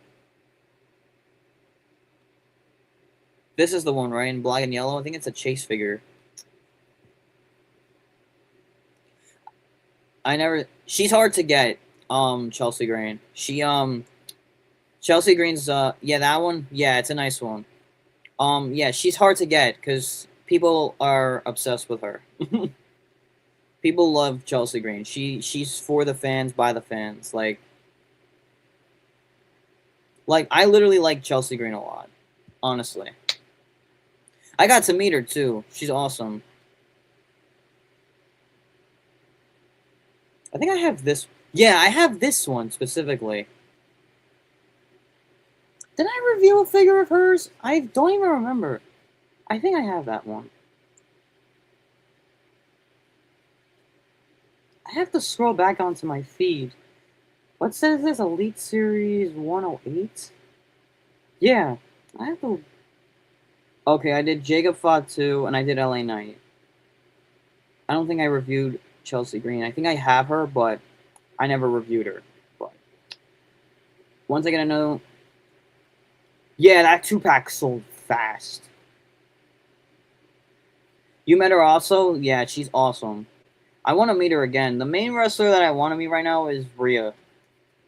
This is the one, right? In black and yellow. I think it's a Chase figure. She's hard to get, Chelsea Green. Chelsea Green's, yeah, that one. Yeah, it's a nice one. Yeah, she's hard to get because people are obsessed with her. People love Chelsea Green. She's for the fans, by the fans. Like I literally like Chelsea Green a lot, honestly. I got to meet her too. She's awesome. I think I have this. Yeah, I have this one specifically. Did I review a figure of hers? I don't even remember. I think I have that one. have to scroll back onto my feed. What says this? Elite Series 108? Yeah, I have to... Okay, I did Jacob Fatu, and I did LA Knight. I don't think I reviewed Chelsea Green. I think I have her, but I never reviewed her. But once I get another... Yeah, that 2-pack sold fast. You met her also? Yeah, she's awesome. I want to meet her again. The main wrestler that I want to meet right now is Rhea.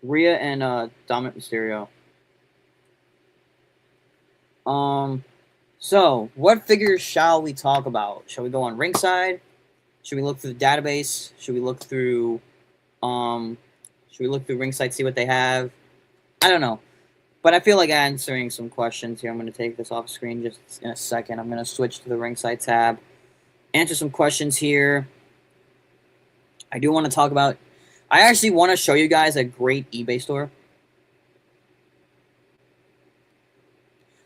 Rhea and Dominic Mysterio. So, what figures shall we talk about? Shall we go on Ringside? Should we look through the database? Should we look through Ringside, see what they have? I don't know. But I feel like answering some questions here. I'm going to take this off screen just in a second. I'm going to switch to the Ringside tab. Answer some questions here. I do want to talk about... I actually want to show you guys a great eBay store.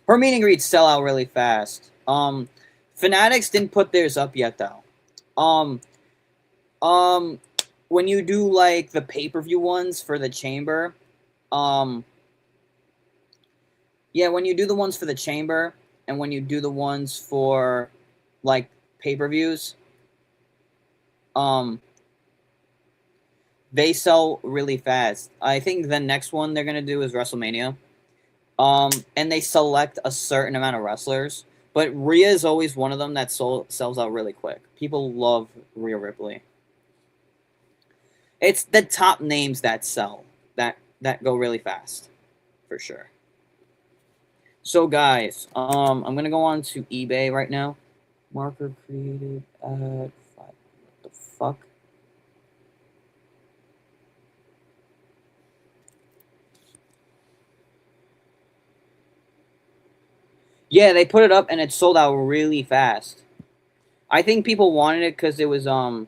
Her meet and greets sell out really fast. Fanatics didn't put theirs up yet, though. When you do, like, the pay-per-view ones for the Chamber, yeah, when you do the ones for the Chamber, and when you do the ones for, like, pay-per-views, they sell really fast. I think the next one they're gonna do is WrestleMania. And they select a certain amount of wrestlers, but Rhea is always one of them that sells out really quick. People love Rhea Ripley. It's the top names that sell, that go really fast, for sure. So guys, I'm gonna go on to eBay right now. Marker created at 5. What the fuck? Yeah, they put it up and it sold out really fast. I think people wanted it because it was come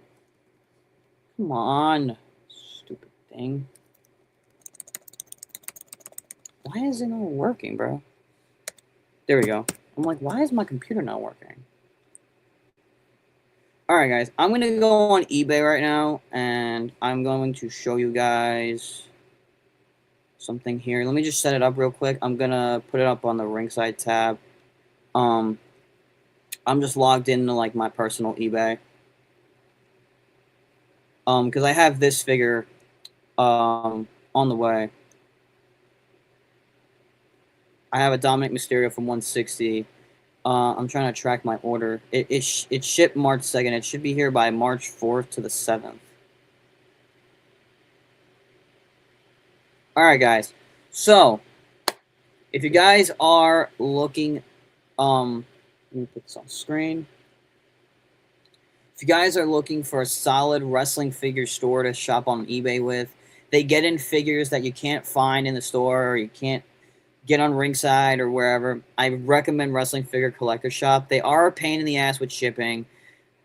on, stupid thing. Why is it not working, bro? There we go. I'm like, why is my computer not working? Alright, guys. I'm going to go on eBay right now, and I'm going to show you guys something here. Let me just set it up real quick. I'm going to put it up on the Ringside tab. I'm just logged into, like, my personal eBay. Because I have this figure, on the way. I have a Dominic Mysterio from 160. I'm trying to track my order. It shipped March 2nd. It should be here by March 4th to the 7th. Alright, guys. So, if you guys are looking... let me put this on screen. If you guys are looking for a solid wrestling figure store to shop on eBay with, they get in figures that you can't find in the store or you can't get on Ringside or wherever. I recommend Wrestling Figure Collector Shop. They are a pain in the ass with shipping.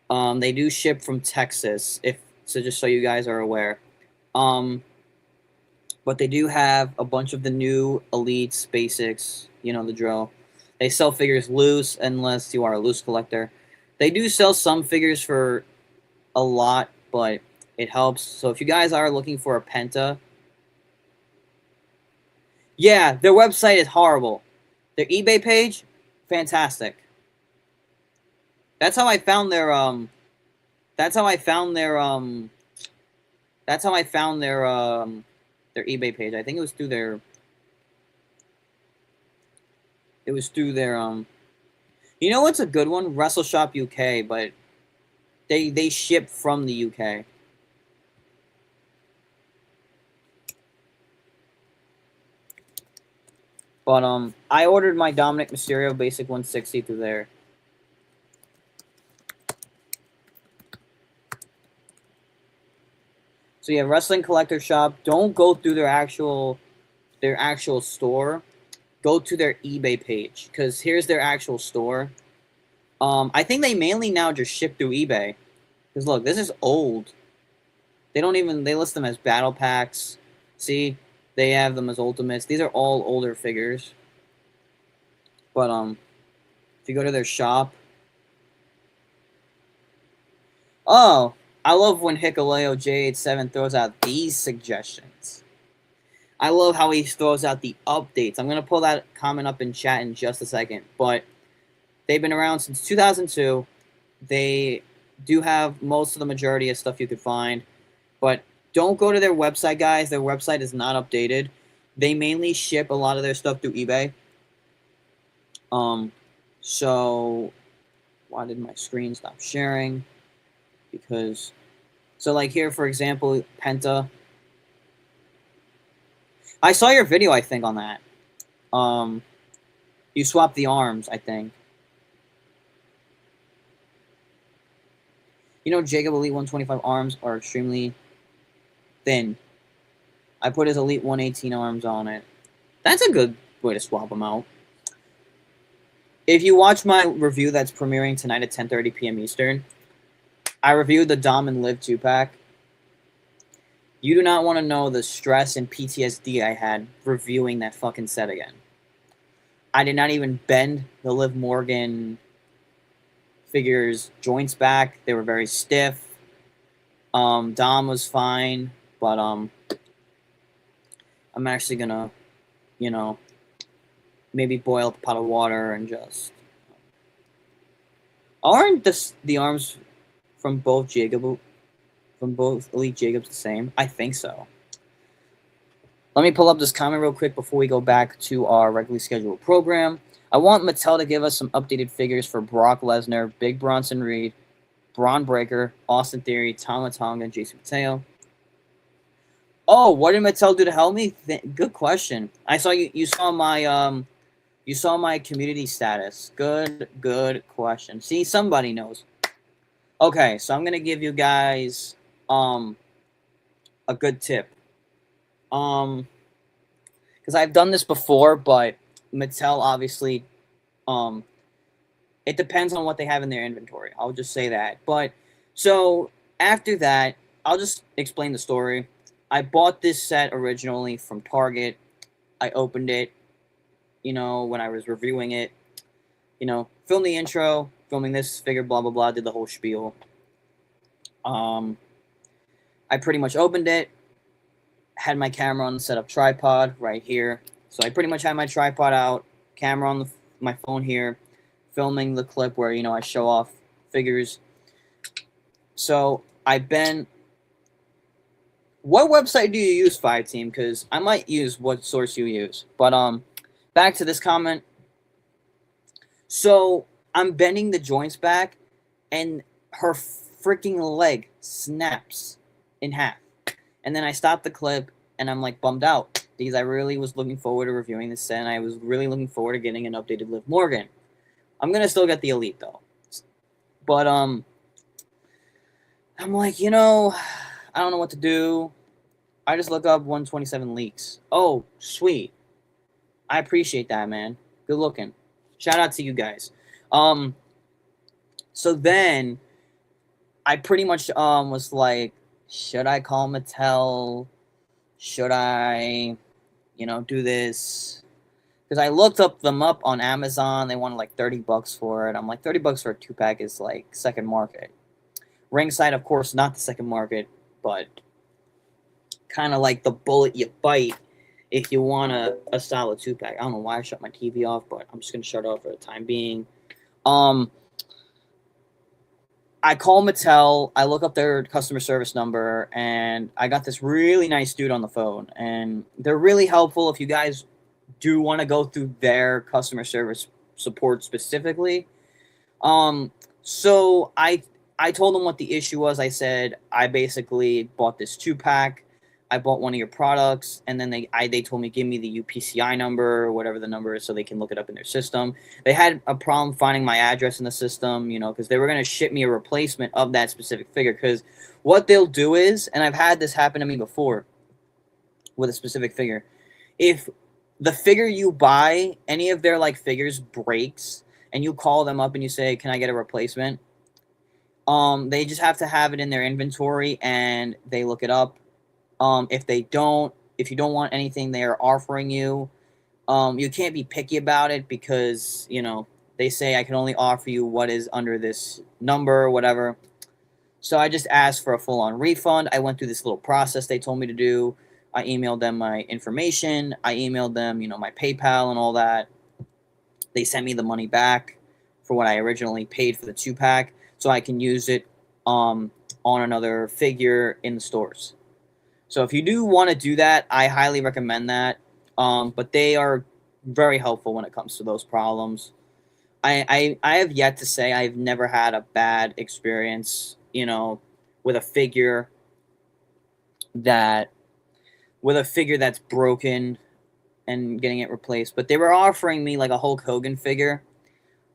They do ship from Texas, so just so you guys are aware. But they do have a bunch of the new Elites, Basics, you know the drill. They sell figures loose unless you are a loose collector. They do sell some figures for a lot, but it helps. So if you guys are looking for a Penta... Yeah, their website is horrible. Their eBay page, fantastic. That's how I found their That's how I found their their eBay page. I think it was through their you know what's a good one? WrestleShop UK, but they ship from the UK. But I ordered my Dominic Mysterio Basic 160 through there. So yeah, Wrestling Collector Shop. Don't go through their actual store. Go to their eBay page, because here's their actual store. I think they mainly now just ship through eBay. Because look, this is old. They list them as battle packs. See? They have them as ultimates. These are all older figures. But if you go to their shop. Oh, I love when Hikaleo J87 throws out these suggestions. I love how he throws out the updates. I'm going to pull that comment up in chat in just a second. But they've been around since 2002. They do have most of the majority of stuff you could find. But don't go to their website, guys. Their website is not updated. They mainly ship a lot of their stuff through eBay. So why did my screen stop sharing? Because, so like here, for example, Penta. I saw your video, I think, on that. You swapped the arms, I think. You know, Jacob Elite 125 arms are extremely thin. I put his Elite 118 arms on it. That's a good way to swap them out. If you watch my review that's premiering tonight at 10:30 p.m. Eastern, I reviewed the Dom and Liv 2-pack. You do not want to know the stress and PTSD I had reviewing that fucking set again. I did not even bend the Liv Morgan figures joints back. They were very stiff. Dom was fine, but I'm actually gonna, you know, maybe boil up a pot of water and just. Aren't the arms from both Elite Jacobs the same? I think so. Let me pull up this comment real quick before we go back to our regularly scheduled program. I want Mattel to give us some updated figures for Brock Lesnar, Big Bronson Reed, Braun Breaker, Austin Theory, Tama Tonga, and Jason Mateo. Oh, what did Mattel do to help me? Good question. I saw you saw my community status. Good question. See, somebody knows. Okay, so I'm gonna give you guys a good tip. Because I've done this before, but Mattel obviously, it depends on what they have in their inventory. I'll just say that. But so after that, I'll just explain the story. I bought this set originally from Target. I opened it, when I was reviewing it, filmed the intro, filming this figure, blah, blah, blah, did the whole spiel. I pretty much opened it, had my camera on the setup tripod right here. So I pretty much had my tripod out, camera on my phone here, filming the clip where, I show off figures. So what website do you use, Fireteam? Because I might use what source you use. But back to this comment. So I'm bending the joints back, and her freaking leg snaps in half. And then I stop the clip, and I'm like bummed out because I really was looking forward to reviewing this set, and I was really looking forward to getting an updated Liv Morgan. I'm gonna still get the Elite though, but I'm like, I don't know what to do. I just look up 127 leaks. Oh, sweet. I appreciate that, man. Good looking. Shout out to you guys. So then I pretty much was like, should I call Mattel? Should I, do this? Because I looked them up on Amazon. They wanted like $30 for it. I'm like, $30 for a 2-pack is like second market. Ringside, of course, not the second market, but kind of like the bullet you bite if you want a solid 2-pack. I don't know why I shut my TV off, but I'm just going to shut it off for the time being. I call Mattel, I look up their customer service number, and I got this really nice dude on the phone. And they're really helpful if you guys do want to go through their customer service support specifically. So I told them what the issue was. I said, I basically bought this 2-pack. I bought one of your products, and then they told me, give me the UPCI number or whatever the number is so they can look it up in their system. They had a problem finding my address in the system, because they were going to ship me a replacement of that specific figure. Because what they'll do is, and I've had this happen to me before with a specific figure, if the figure you buy, any of their figures breaks, and you call them up and you say, can I get a replacement? They just have to have it in their inventory, and they look it up. If you don't want anything they are offering you, you can't be picky about it because, they say I can only offer you what is under this number or whatever. So I just asked for a full-on refund. I went through this little process they told me to do. I emailed them my information. I emailed them, my PayPal and all that. They sent me the money back for what I originally paid for the 2-pack, so I can use it on another figure in the stores. So if you do want to do that, I highly recommend that. But they are very helpful when it comes to those problems. I have yet to say I've never had a bad experience, with a figure that that's broken and getting it replaced. But they were offering me like a Hulk Hogan figure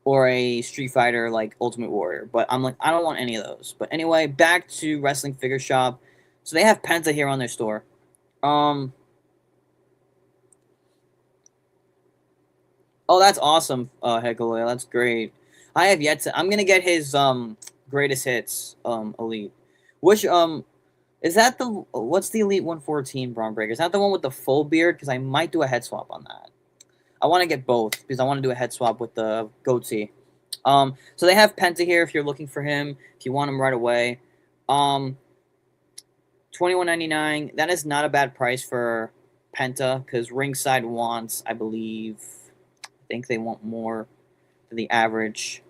or a Street Fighter like Ultimate Warrior, but I'm like, I don't want any of those. But anyway, back to Wrestling Figure Shop. So they have Penta here on their store. Oh, that's awesome, Hecaloy. That's great. I have yet to. I'm gonna get his greatest hits elite. Which is that the what's the Elite 114 Braun Breaker? Is that the one with the full beard? Because I might do a head swap on that. I want to get both because I want to do a head swap with the goatee. So they have Penta here if you're looking for him. If you want him right away, $21.99. That is not a bad price for Penta because Ringside wants, I believe, I think they want more than the average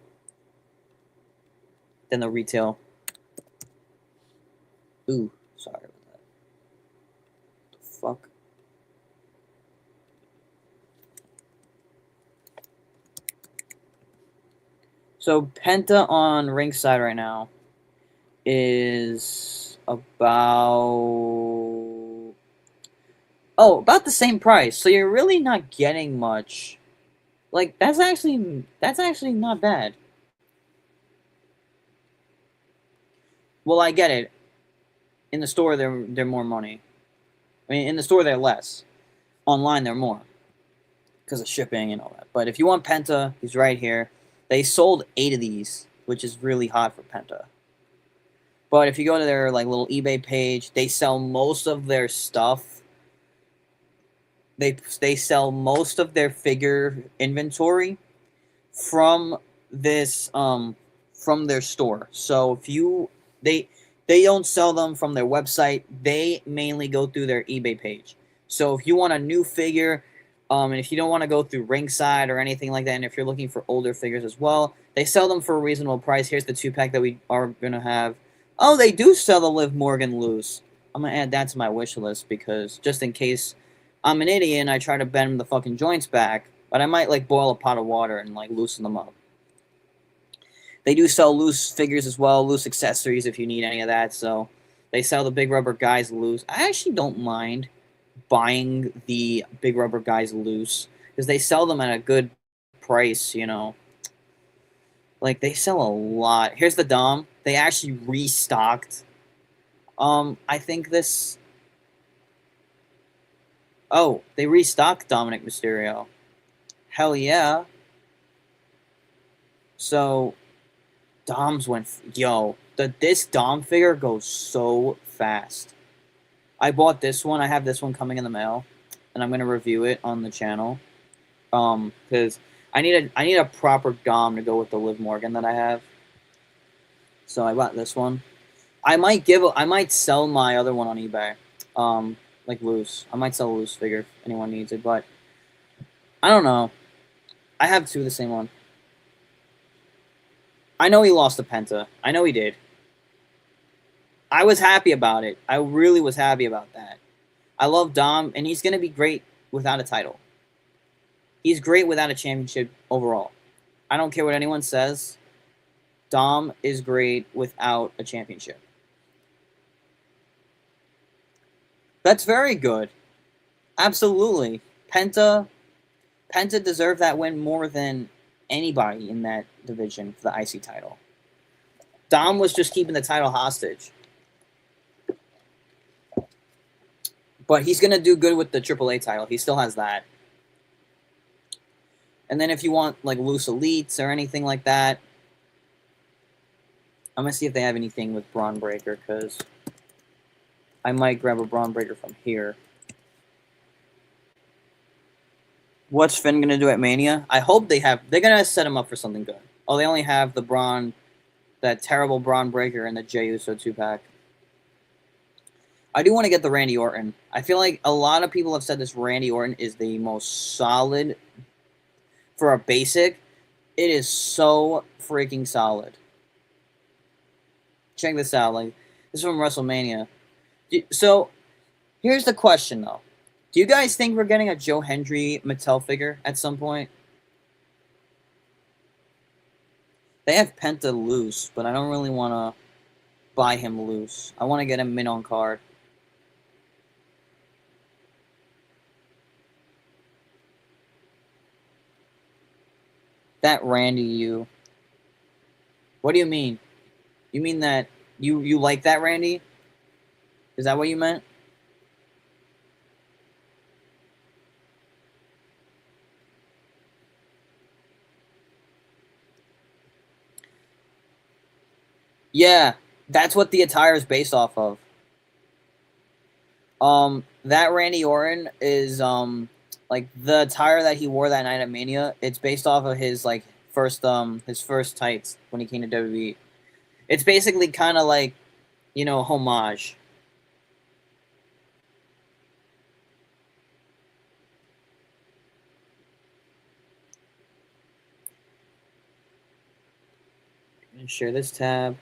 than the retail. Ooh, sorry about that. What the fuck? So Penta on Ringside right now is about the same price. So you're really not getting much. Like that's actually not bad. Well, I get it. In the store they're more money. I mean, in the store they're less. Online they're more because of shipping and all that. But if you want Penta, he's right here. They sold 8 of these, which is really hot for Penta. But if you go to their like little eBay page, they sell most of their stuff. They sell most of their figure inventory from this from their store. So if you they don't sell them from their website. They mainly go through their eBay page. So if you want a new figure, and if you don't want to go through Ringside or anything like that, and if you're looking for older figures as well, they sell them for a reasonable price. Here's the 2-pack that we are gonna have. Oh, they do sell the Liv Morgan loose. I'm gonna add that to my wish list because just in case I'm an idiot and I try to bend the fucking joints back, but I might like boil a pot of water and like loosen them up. They do sell loose figures as well, loose accessories if you need any of that. So they sell the Big Rubber Guys loose. I actually don't mind buying the Big Rubber Guys loose because they sell them at a good price, Like they sell a lot. Here's the Dom. They actually restocked. I think this. Oh, they restocked Dominic Mysterio. Hell yeah. So Doms went, this Dom figure goes so fast. I bought this one. I have this one coming in the mail, and I'm gonna review it on the channel. Because I need a proper Dom to go with the Liv Morgan that I have. So I bought this one. I might sell my other one on eBay. Like loose. I might sell a loose figure if anyone needs it, but I don't know. I have 2 of the same one. I know he lost to Penta. I know he did. I was happy about it. I really was happy about that. I love Dom, and he's going to be great without a title. He's great without a championship overall. I don't care what anyone says. Dom is great without a championship. That's very good. Absolutely. Penta deserved that win more than anybody in that division for the IC title. Dom was just keeping the title hostage. But he's going to do good with the AAA title. He still has that. And then if you want like loose elites or anything like that, I'm going to see if they have anything with Braun Breaker because I might grab a Braun Breaker from here. What's Finn going to do at Mania? I hope they have... They're going to set him up for something good. Oh, they only have the Braun that terrible Braun Breaker and the Jey Uso 2-pack. I do want to get the Randy Orton. I feel like a lot of people have said this Randy Orton is the most solid for a basic. It is so freaking solid. Check this out. Like, this is from WrestleMania. So, here's the question, though. Do you guys think we're getting a Joe Hendry Mattel figure at some point? They have Penta loose, but I don't really want to buy him loose. I want to get him mint on card. That Randy you. What do you mean? You mean that you like that Randy? Is that what you meant? Yeah, that's what the attire is based off of. That Randy Orton is like the attire that he wore that night at Mania. It's based off of his like his first tights when he came to WWE. It's basically kind of like, you know, homage. Share this tab.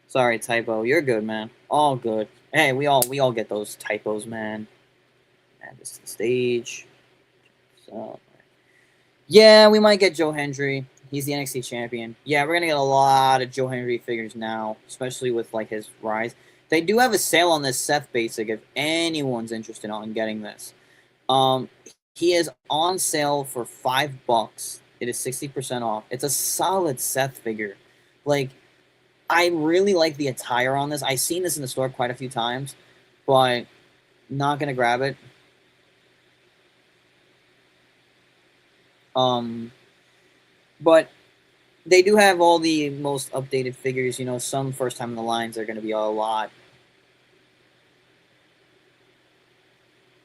Sorry, typo. You're good, man. All good. Hey, we all get those typos, man. Add this to the stage. So, yeah, we might get Joe Hendry. He's the NXT champion. Yeah, we're gonna get a lot of Joe Hendry figures now, especially with like his rise. They do have a sale on this Seth Basic if anyone's interested in getting this. He is on sale for $5. It is 60% off. It's a solid Seth figure. Like, I really like the attire on this. I've seen this in the store quite a few times, but not gonna grab it. But they do have all the most updated figures. You know, some first time in the lines are gonna be a lot.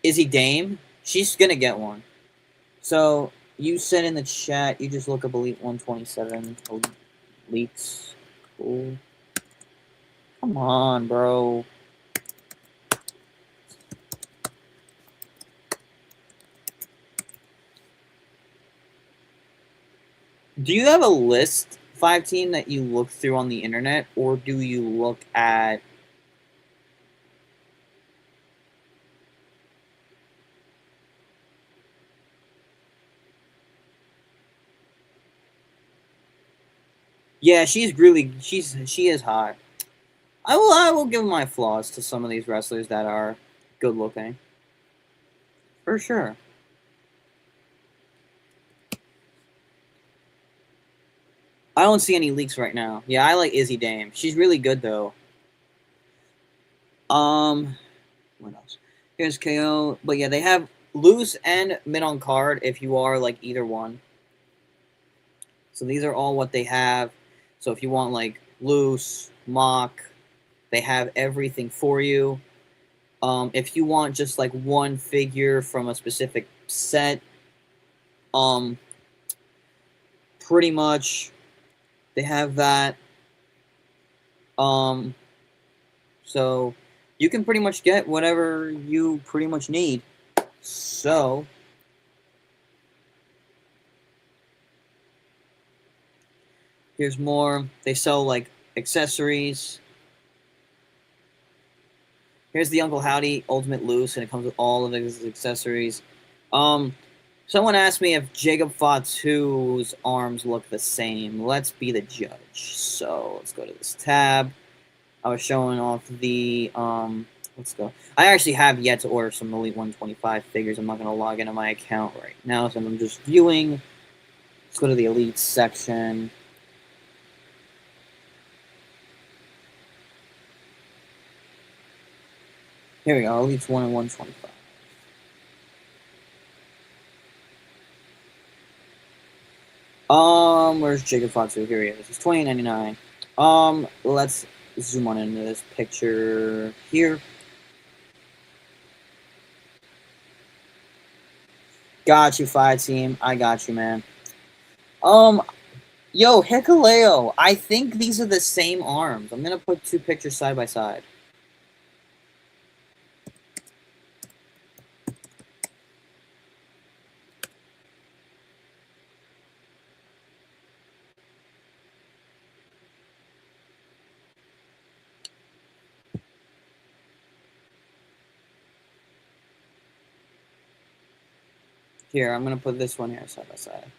Izzy Dame, she's gonna get one. So you said in the chat, you just look up Elite 127 Elites. Cool. Come on, bro. Do you have a list, 5-team, that you look through on the internet, or do you look at... Yeah, she is hot. I will give my flaws to some of these wrestlers that are good looking. For sure. I don't see any leaks right now. Yeah, I like Izzy Dame. She's really good though. What else? Here's KO. But yeah, they have loose and mid on card if you are like either one. So these are all what they have. So if you want like loose, mock, they have everything for you. If you want just like one figure from a specific set, pretty much they have that. So you can pretty much get whatever you pretty much need. So here's more. They sell like accessories. Here's the Uncle Howdy Ultimate Loose, and it comes with all of his accessories. Someone asked me if Jacob Fatu's arms look the same. Let's be the judge. So let's go to this tab. I was showing off the let's go. I actually have yet to order some Elite 125 figures. I'm not going to log into my account right now, so I'm just viewing. Let's go to the Elite section. Here we go, Elite 1 and 125. Where's Jacob Fatu? Here he is. It's $20.99. Let's zoom on into this picture here. Got you, 5-team. I got you, man. Yo, Hikuleo, I think these are the same arms. I'm gonna put two pictures side by side. Here, I'm gonna put this one here side by side.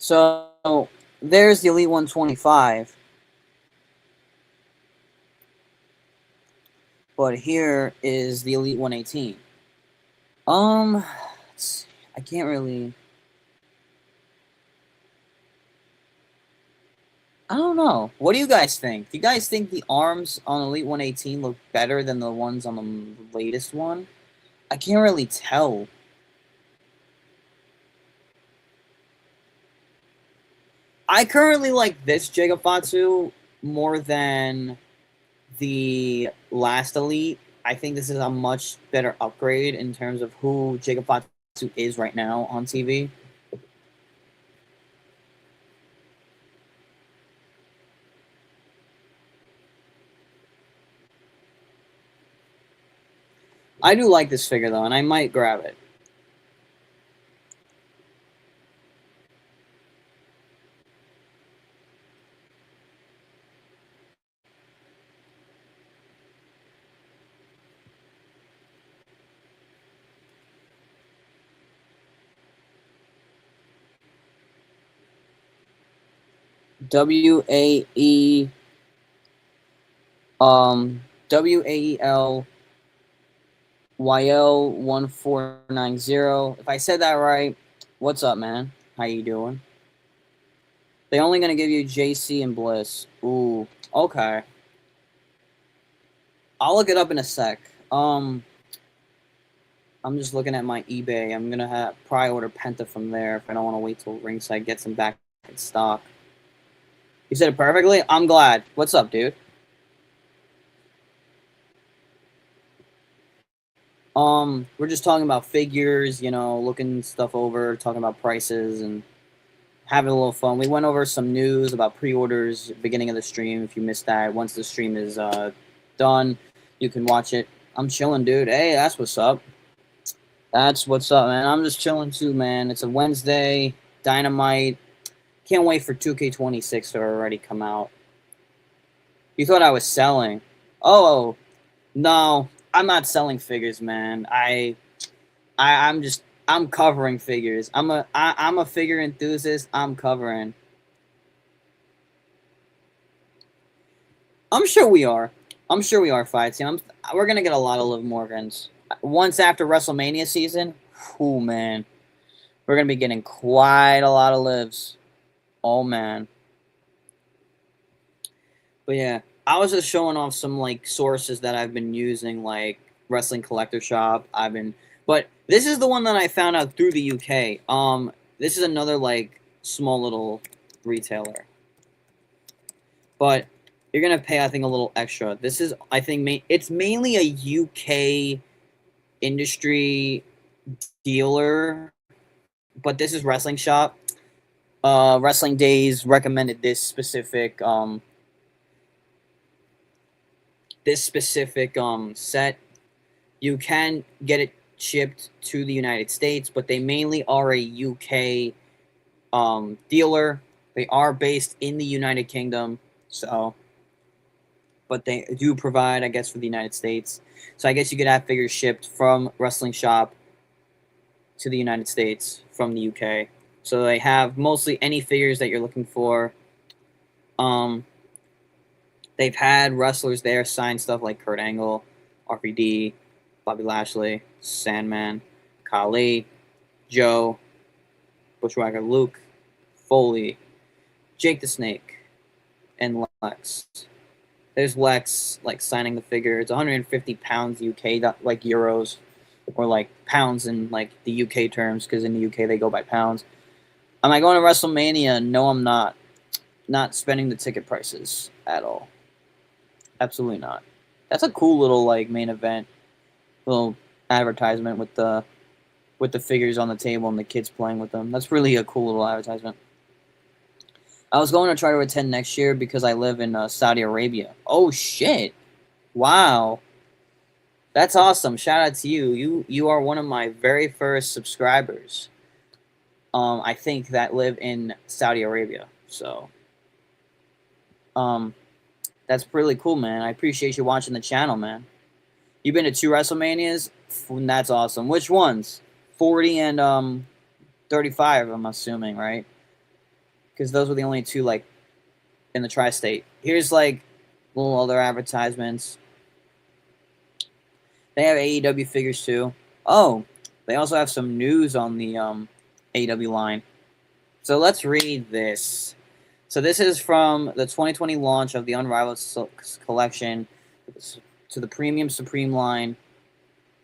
So there's the Elite 125. But here is the Elite 118. I can't really. I don't know. What do you guys think? Do you guys think the arms on Elite 118 look better than the ones on the latest one? I can't really tell. I currently like this Gigafatsu more than the last Elite. I think this is a much better upgrade in terms of who Gigafatsu is right now on TV. I do like this figure though, and I might grab it. WAE WAEL YL1490. If I said that right, what's up, man? How you doing? They only gonna give you JC and Bliss. Ooh, okay. I'll look it up in a sec. I'm just looking at my eBay. I'm gonna have probably order Penta from there if I don't want to wait till Ringside gets them back in stock. You said it perfectly. I'm glad. What's up, dude? We're just talking about figures, you know, looking stuff over, talking about prices, and having a little fun. We went over some news about pre-orders beginning of the stream. If you missed that, once the stream is done, you can watch it. I'm chilling, dude. Hey, that's what's up. That's what's up, man. I'm just chilling too, man. It's a Wednesday. Dynamite. Can't wait for 2K26 to already come out. You thought I was selling? Oh, no. I'm not selling figures, man. I'm covering figures. I'm a figure enthusiast. I'm covering. I'm sure we are. I'm sure we are, Fight Team. We're gonna get a lot of Liv Morgans once after WrestleMania season. Oh man, we're gonna be getting quite a lot of lives. Oh man. But yeah, I was just showing off some like sources that I've been using, like Wrestling Collector Shop. But this is the one that I found out through the UK. This is another like small little retailer, but you're gonna pay, I think, a little extra. This is, I think, it's mainly a UK industry dealer, but this is Wrestling Shop. Wrestling Days recommended this specific set. You can get it shipped to the United States, but they mainly are a UK dealer. They are based in the United Kingdom, so, but they do provide, I guess, for the United States. So I guess you could have figures shipped from Wrestling Shop to the United States from the UK. So they have mostly any figures that you're looking for. They've had wrestlers there sign stuff like Kurt Angle, RVD, Bobby Lashley, Sandman, Khali, Joe, Bushwhacker Luke, Foley, Jake the Snake, and Lex. There's Lex like signing the figure. It's 150 pounds UK, like euros, or like pounds in like the UK terms, because in the UK they go by pounds. Am I going to WrestleMania? No, I'm not. Not spending the ticket prices at all. Absolutely not. That's a cool little like main event, little advertisement with the figures on the table and the kids playing with them. That's really a cool little advertisement. I was going to try to attend next year because I live in Saudi Arabia. Oh shit! Wow, that's awesome. Shout out to you. You are one of my very first subscribers. I think that live in Saudi Arabia. So, um, that's really cool, man. I appreciate you watching the channel, man. You've been to 2 WrestleManias? That's awesome. Which ones? 40 and 35, I'm assuming, right? Because those were the only two, like, in the tri-state. Here's, like, little other advertisements. They have AEW figures, too. Oh, they also have some news on the AEW line. So let's read this. So this is from the 2020 launch of the Unrivaled collection to the Premium Supreme line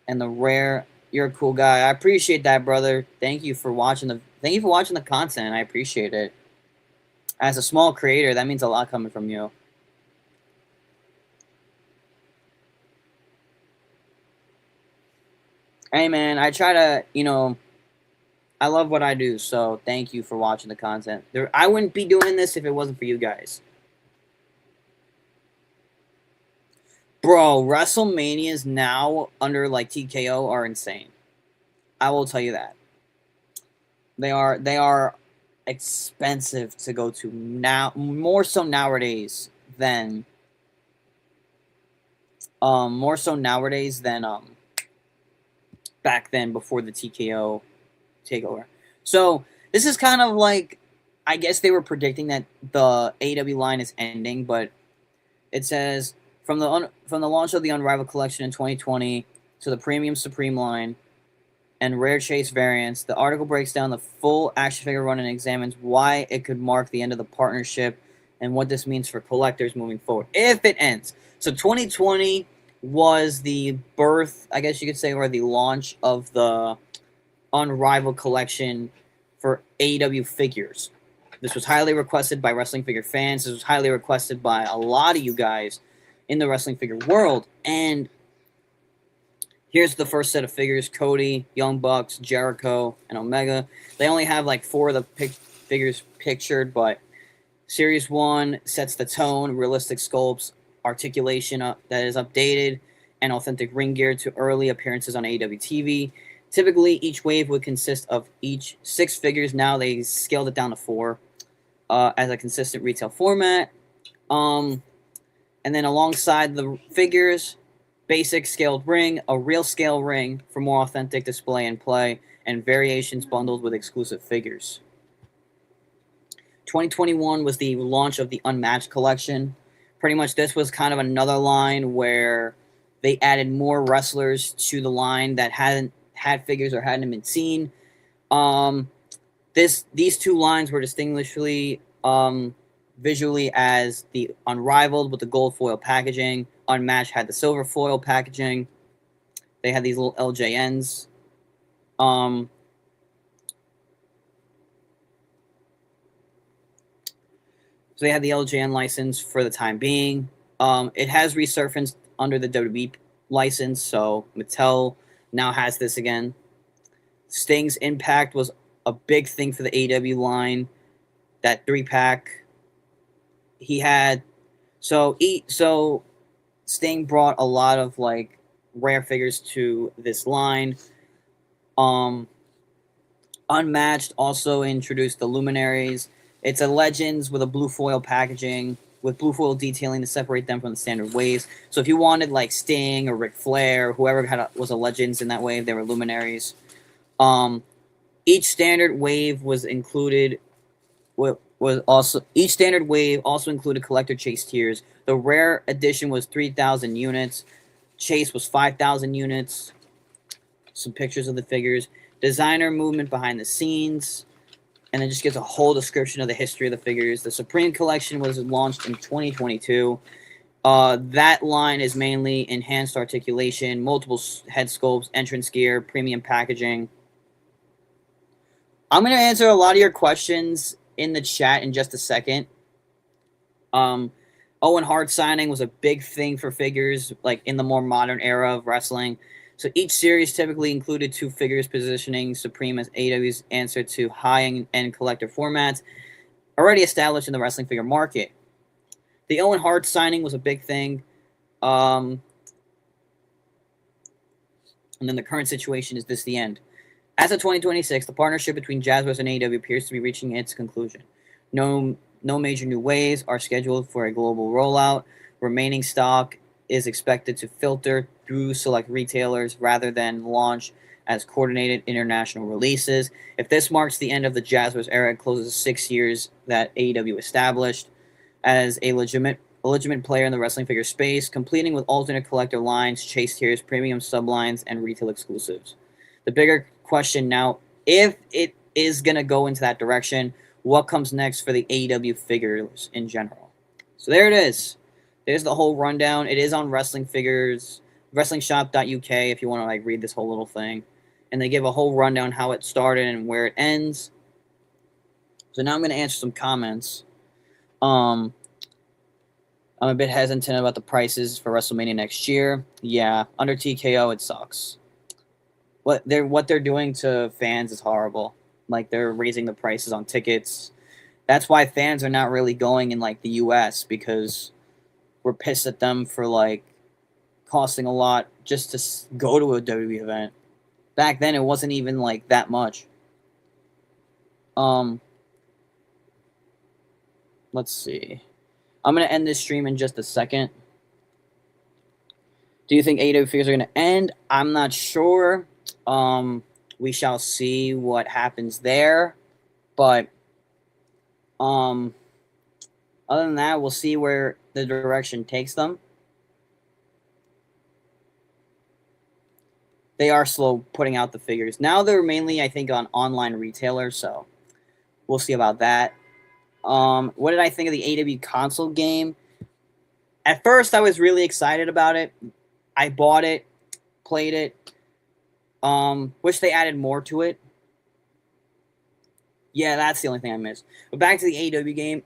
and the Rare. You're a cool guy. I appreciate that, brother. Thank you for watching the content. I appreciate it. As a small creator, that means a lot coming from you. Hey, man, I try to, I love what I do, so thank you for watching the content. I wouldn't be doing this if it wasn't for you guys. Bro, WrestleManias now under, like, TKO are insane. I will tell you that. They are expensive to go to now, more so nowadays than back then before the TKO takeover. So this is kind of like, I guess they were predicting that the AEW line is ending, but it says from the launch of the Unrivaled collection in 2020 to the Premium Supreme line and Rare Chase variants, the article breaks down the full action figure run and examines why it could mark the end of the partnership and what this means for collectors moving forward, if it ends. So 2020 was the birth, I guess you could say, or the launch of the Unrivaled collection for AEW figures. This was highly requested by wrestling figure fans. This was highly requested by a lot of you guys in the wrestling figure world. And here's the first set of figures: Cody, Young Bucks, Jericho, and Omega. They only have like 4 of the figures pictured, but Series 1 sets the tone, realistic sculpts, articulation that is updated, and authentic ring gear to early appearances on AEW TV. Typically, each wave would consist of each 6 figures. Now they scaled it down to 4 as a consistent retail format. And then alongside the figures, basic scaled ring, a real scale ring for more authentic display and play, and variations bundled with exclusive figures. 2021 was the launch of the Unmatched collection. Pretty much this was kind of another line where they added more wrestlers to the line that hadn't had figures or hadn't been seen. These 2 lines were distinguishably visually as the Unrivaled with the gold foil packaging. Unmatched had the silver foil packaging. They had these little LJNs. So they had the LJN license for the time being. It has resurfaced under the WWE license, so Mattel now has this again. Sting's Impact was a big thing for the AEW line. That 3-pack he had. So Sting brought a lot of like rare figures to this line. Unmatched also introduced the Luminaries. It's a Legends with a blue foil packaging, with blue foil detailing to separate them from the standard waves. So if you wanted like Sting or Ric Flair, or whoever was a Legends in that wave, they were Luminaries. Each standard wave was included. Each standard wave also included collector chase tiers. The rare edition was 3,000 units. Chase was 5,000 units. Some pictures of the figures. Designer movement behind the scenes. And it just gives a whole description of the history of the figures. The Supreme Collection was launched in 2022. That line is mainly enhanced articulation, multiple head sculpts, entrance gear, premium packaging. I'm going to answer a lot of your questions in the chat in just a second. Owen Hart signing was a big thing for figures, like in the more modern era of wrestling. So each series typically included 2 figures, positioning Supreme as AEW's answer to high-end collector formats already established in the wrestling figure market. The Owen Hart signing was a big thing. And then the current situation, is this the end? As of 2026, the partnership between Jazzwares and AEW appears to be reaching its conclusion. No major new waves are scheduled for a global rollout. Remaining stock is expected to filter through select retailers rather than launch as coordinated international releases. If this marks the end of the Jazzwares era, it closes 6 years that AEW established as a legitimate player in the wrestling figure space, completing with alternate collector lines, chase tiers, premium sublines, and retail exclusives. The bigger question now, if it is going to go into that direction, what comes next for the AEW figures in general? So there it is. There's the whole rundown. It is on Wrestling Figures, WrestlingShop.uk if you want to read this whole little thing. And they give a whole rundown how it started and where it ends. So now I'm going to answer some comments. I'm a bit hesitant about the prices for WrestleMania next year. Yeah, under TKO it sucks. What they're doing to fans is horrible. Like, they're raising the prices on tickets. That's why fans are not really going in, the U.S., because we're pissed at them for, costing a lot just to go to a WWE event. Back then, it wasn't even, that much. Let's see. I'm going to end this stream in just a second. Do you think AEW figures are going to end? I'm not sure. We shall see what happens there. But other than that, we'll see where the direction takes them. They are slow putting out the figures. Now they're mainly, I think, on online retailers, so we'll see about that. What did I think of the AEW console game? At first, I was really excited about it. I bought it, played it. Wish they added more to it. Yeah, that's the only thing I missed. But back to the AEW game,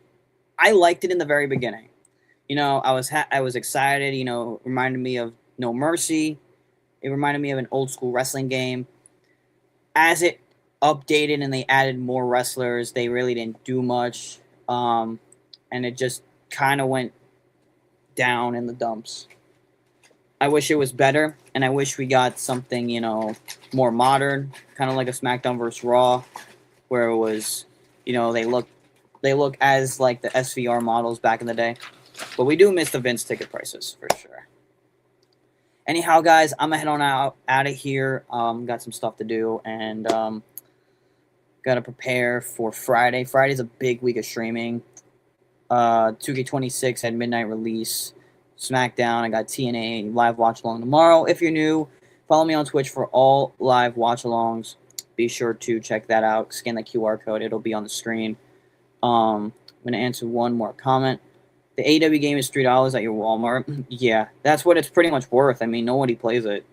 I liked it in the very beginning. I was excited. It reminded me of No Mercy. It reminded me of an old school wrestling game. As it updated and they added more wrestlers, they really didn't do much. And it just kind of went down in the dumps. I wish it was better, and I wish we got something, more modern, kind of like a SmackDown vs. Raw, where it was, they look as like the SVR models back in the day. But we do miss the Vince ticket prices, for sure. Anyhow, guys, I'm going to head on out of here. Got some stuff to do, and got to prepare for Friday. Friday's a big week of streaming. 2K26 had midnight release. SmackDown. I got TNA live watch along tomorrow. If you're new, follow me on Twitch for all live watch alongs. Be sure to check that out. Scan the QR code. It'll be on the screen. I'm going to answer one more comment. The AEW game is $3 at your Walmart. Yeah, that's what it's pretty much worth. I mean, nobody plays it.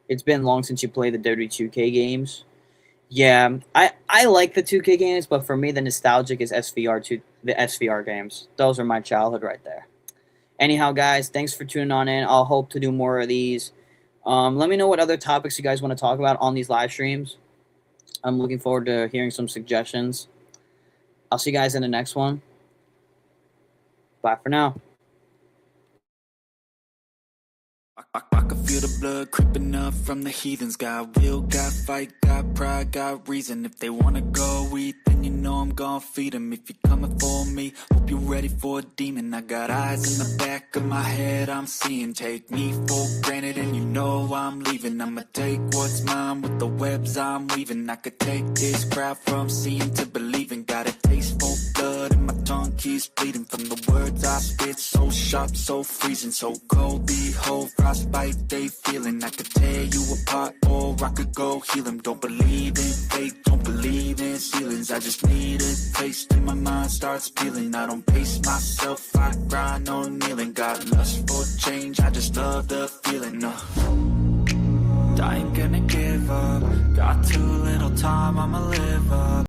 It's been long since you played the WWE 2K games. Yeah, I like the 2K games, but for me, the nostalgic is the SVR games. Those are my childhood right there. Anyhow, guys, thanks for tuning on in. I'll hope to do more of these. Let me know what other topics you guys want to talk about on these live streams. I'm looking forward to hearing some suggestions. I'll see you guys in the next one. Bye for now. I can feel the blood creeping up from the heathens. Got will, got fight, got pride, got reason. If they wanna go eat, then you know I'm gon' feed them. If you're coming for me, hope you're ready for a demon. I got eyes in the back of my head, I'm seeing. Take me for granted and you know I'm leaving. I'ma take what's mine with the webs I'm weaving. I could take this crowd from seeing to believing. Got a taste for blood and my tongue keeps bleeding. From the words I spit, so sharp, so freezing. So cold, behold, frostbite they feeling. I could tear you apart or I could go heal them. Don't believe in fate, don't believe in ceilings. I just need a taste and my mind starts peeling. I don't pace myself, I grind on kneeling. Got lust for change, I just love the feeling. I ain't gonna give up. Got too little time, I'ma live up.